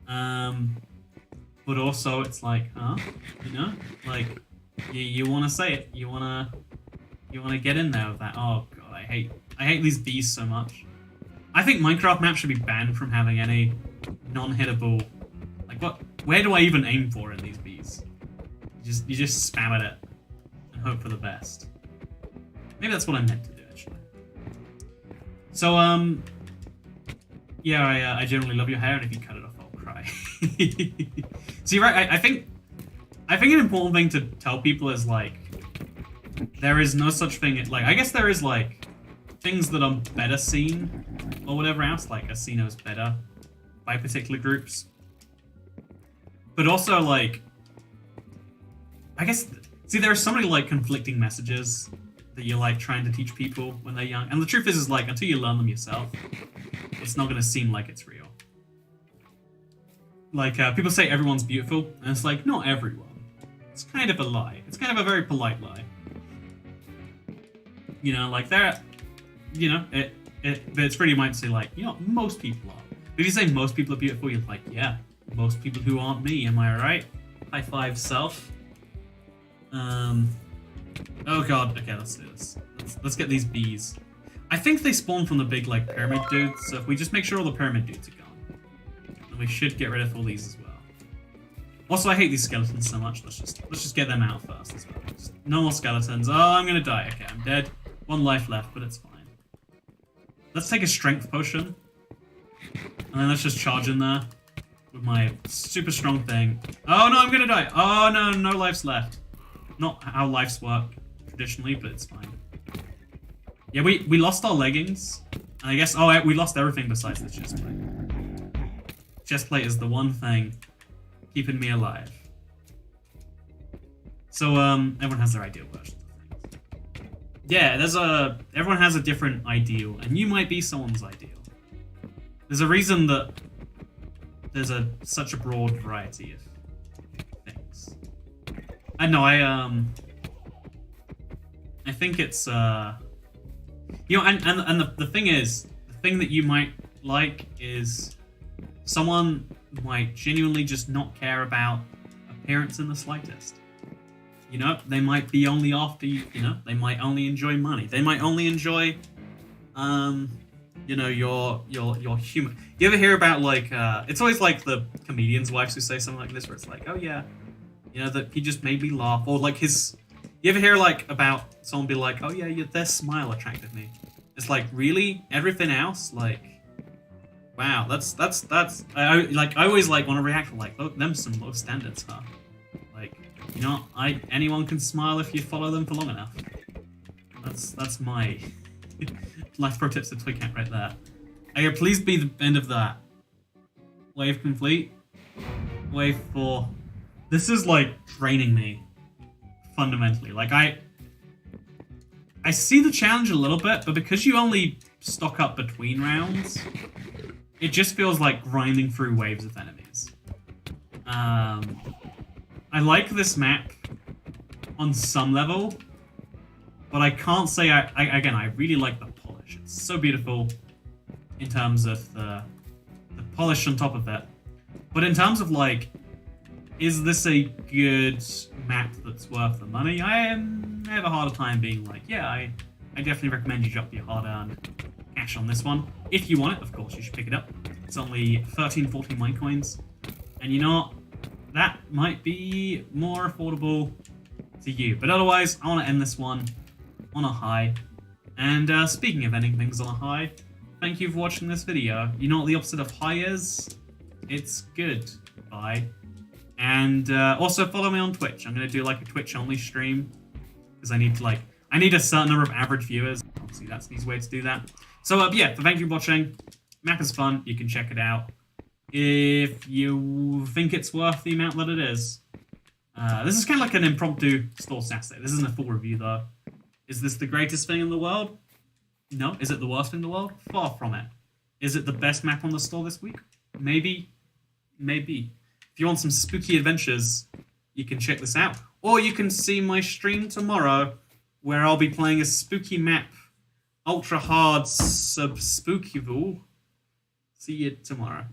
But also it's like, huh? Like you want to say it. You want to get in there with that. Oh god, I hate these bees so much. I think Minecraft maps should be banned from having any non-hittable. Like what? Where do I even aim for in these bees? You just spam at it and hope for the best. Maybe that's what I meant to do actually. So yeah, I generally love your hair, and if you cut it off, I'll cry. See, right? I think an important thing to tell people is like there is no such thing. Like I guess there is like things that are better seen or whatever else, like are seen as better by particular groups. But also like, I guess, see, there are so many like conflicting messages that you're like trying to teach people when they're young, and the truth is like until you learn them yourself, it's not gonna seem like it's real. Like people say everyone's beautiful, and it's like not everyone. It's kind of a lie. It's kind of a very polite lie. Like but it's pretty might say like, most people are. If you say most people are beautiful, you're like, yeah, most people who aren't me, am I right? High five, self. Oh god, okay, let's do this. Let's get these bees. I think they spawn from the big, like, pyramid dudes, so if we just make sure all the pyramid dudes are gone, then we should get rid of all these as well. Also, I hate these skeletons so much, let's just get them out first as well. Just no more skeletons. Oh, I'm gonna die. Okay, I'm dead. One life left, but it's fine. Let's take a strength potion, and then let's just charge in there with my super strong thing. Oh no, I'm gonna die. Oh no, no lives left. Not how lives work traditionally, but it's fine. Yeah, we lost our leggings. And I guess, we lost everything besides the chestplate. Chestplate is the one thing keeping me alive. So, everyone has their ideal version of things. Yeah, everyone has a different ideal, and you might be someone's ideal. There's a reason that there's such a broad variety of things. I know, I think it's, and the thing is, the thing that you might like is someone might genuinely just not care about appearance in the slightest. They might be only after you, they might only enjoy money. They might only enjoy, your humor. You ever hear about, like, it's always like the comedians' wives who say something like this, where it's like, oh yeah, that he just made me laugh. Or like you ever hear like about someone be like, oh yeah, their smile attracted me. It's like, really? Everything else? Like, wow, that's I always like want to react like, look, them some low standards, huh? Like, anyone can smile if you follow them for long enough. That's my life pro tips to Twigcat right there. Okay, please be the end of that. Wave complete. Wave 4. This is like draining me fundamentally. Like I see the challenge a little bit, but because you only stock up between rounds, it just feels like grinding through waves of enemies. I like this map on some level, but I can't say again, I really like the polish. It's so beautiful in terms of the polish on top of it. But in terms of like, is this a good map that's worth the money? I have a harder time being like, yeah, I definitely recommend you drop your hard-earned cash on this one. If you want it, of course, you should pick it up. It's only 13, 14 mine coins. And you know what? That might be more affordable to you. But otherwise, I want to end this one on a high. And speaking of ending things on a high, thank you for watching this video. You know what the opposite of high is? It's good. Bye. And also follow me on Twitch. I'm going to do like a Twitch-only stream. Because I need a certain number of average viewers. Obviously, that's the easy way to do that. So, yeah, thank you for watching. Map is fun. You can check it out if you think it's worth the amount that it is. This is kind of like an impromptu store Saturday. This isn't a full review, though. Is this the greatest thing in the world? No. Is it the worst thing in the world? Far from it. Is it the best map on the store this week? Maybe. Maybe. If you want some spooky adventures, you can check this out. Or you can see my stream tomorrow, where I'll be playing a spooky map, ultra hard sub-spookyville. See you tomorrow.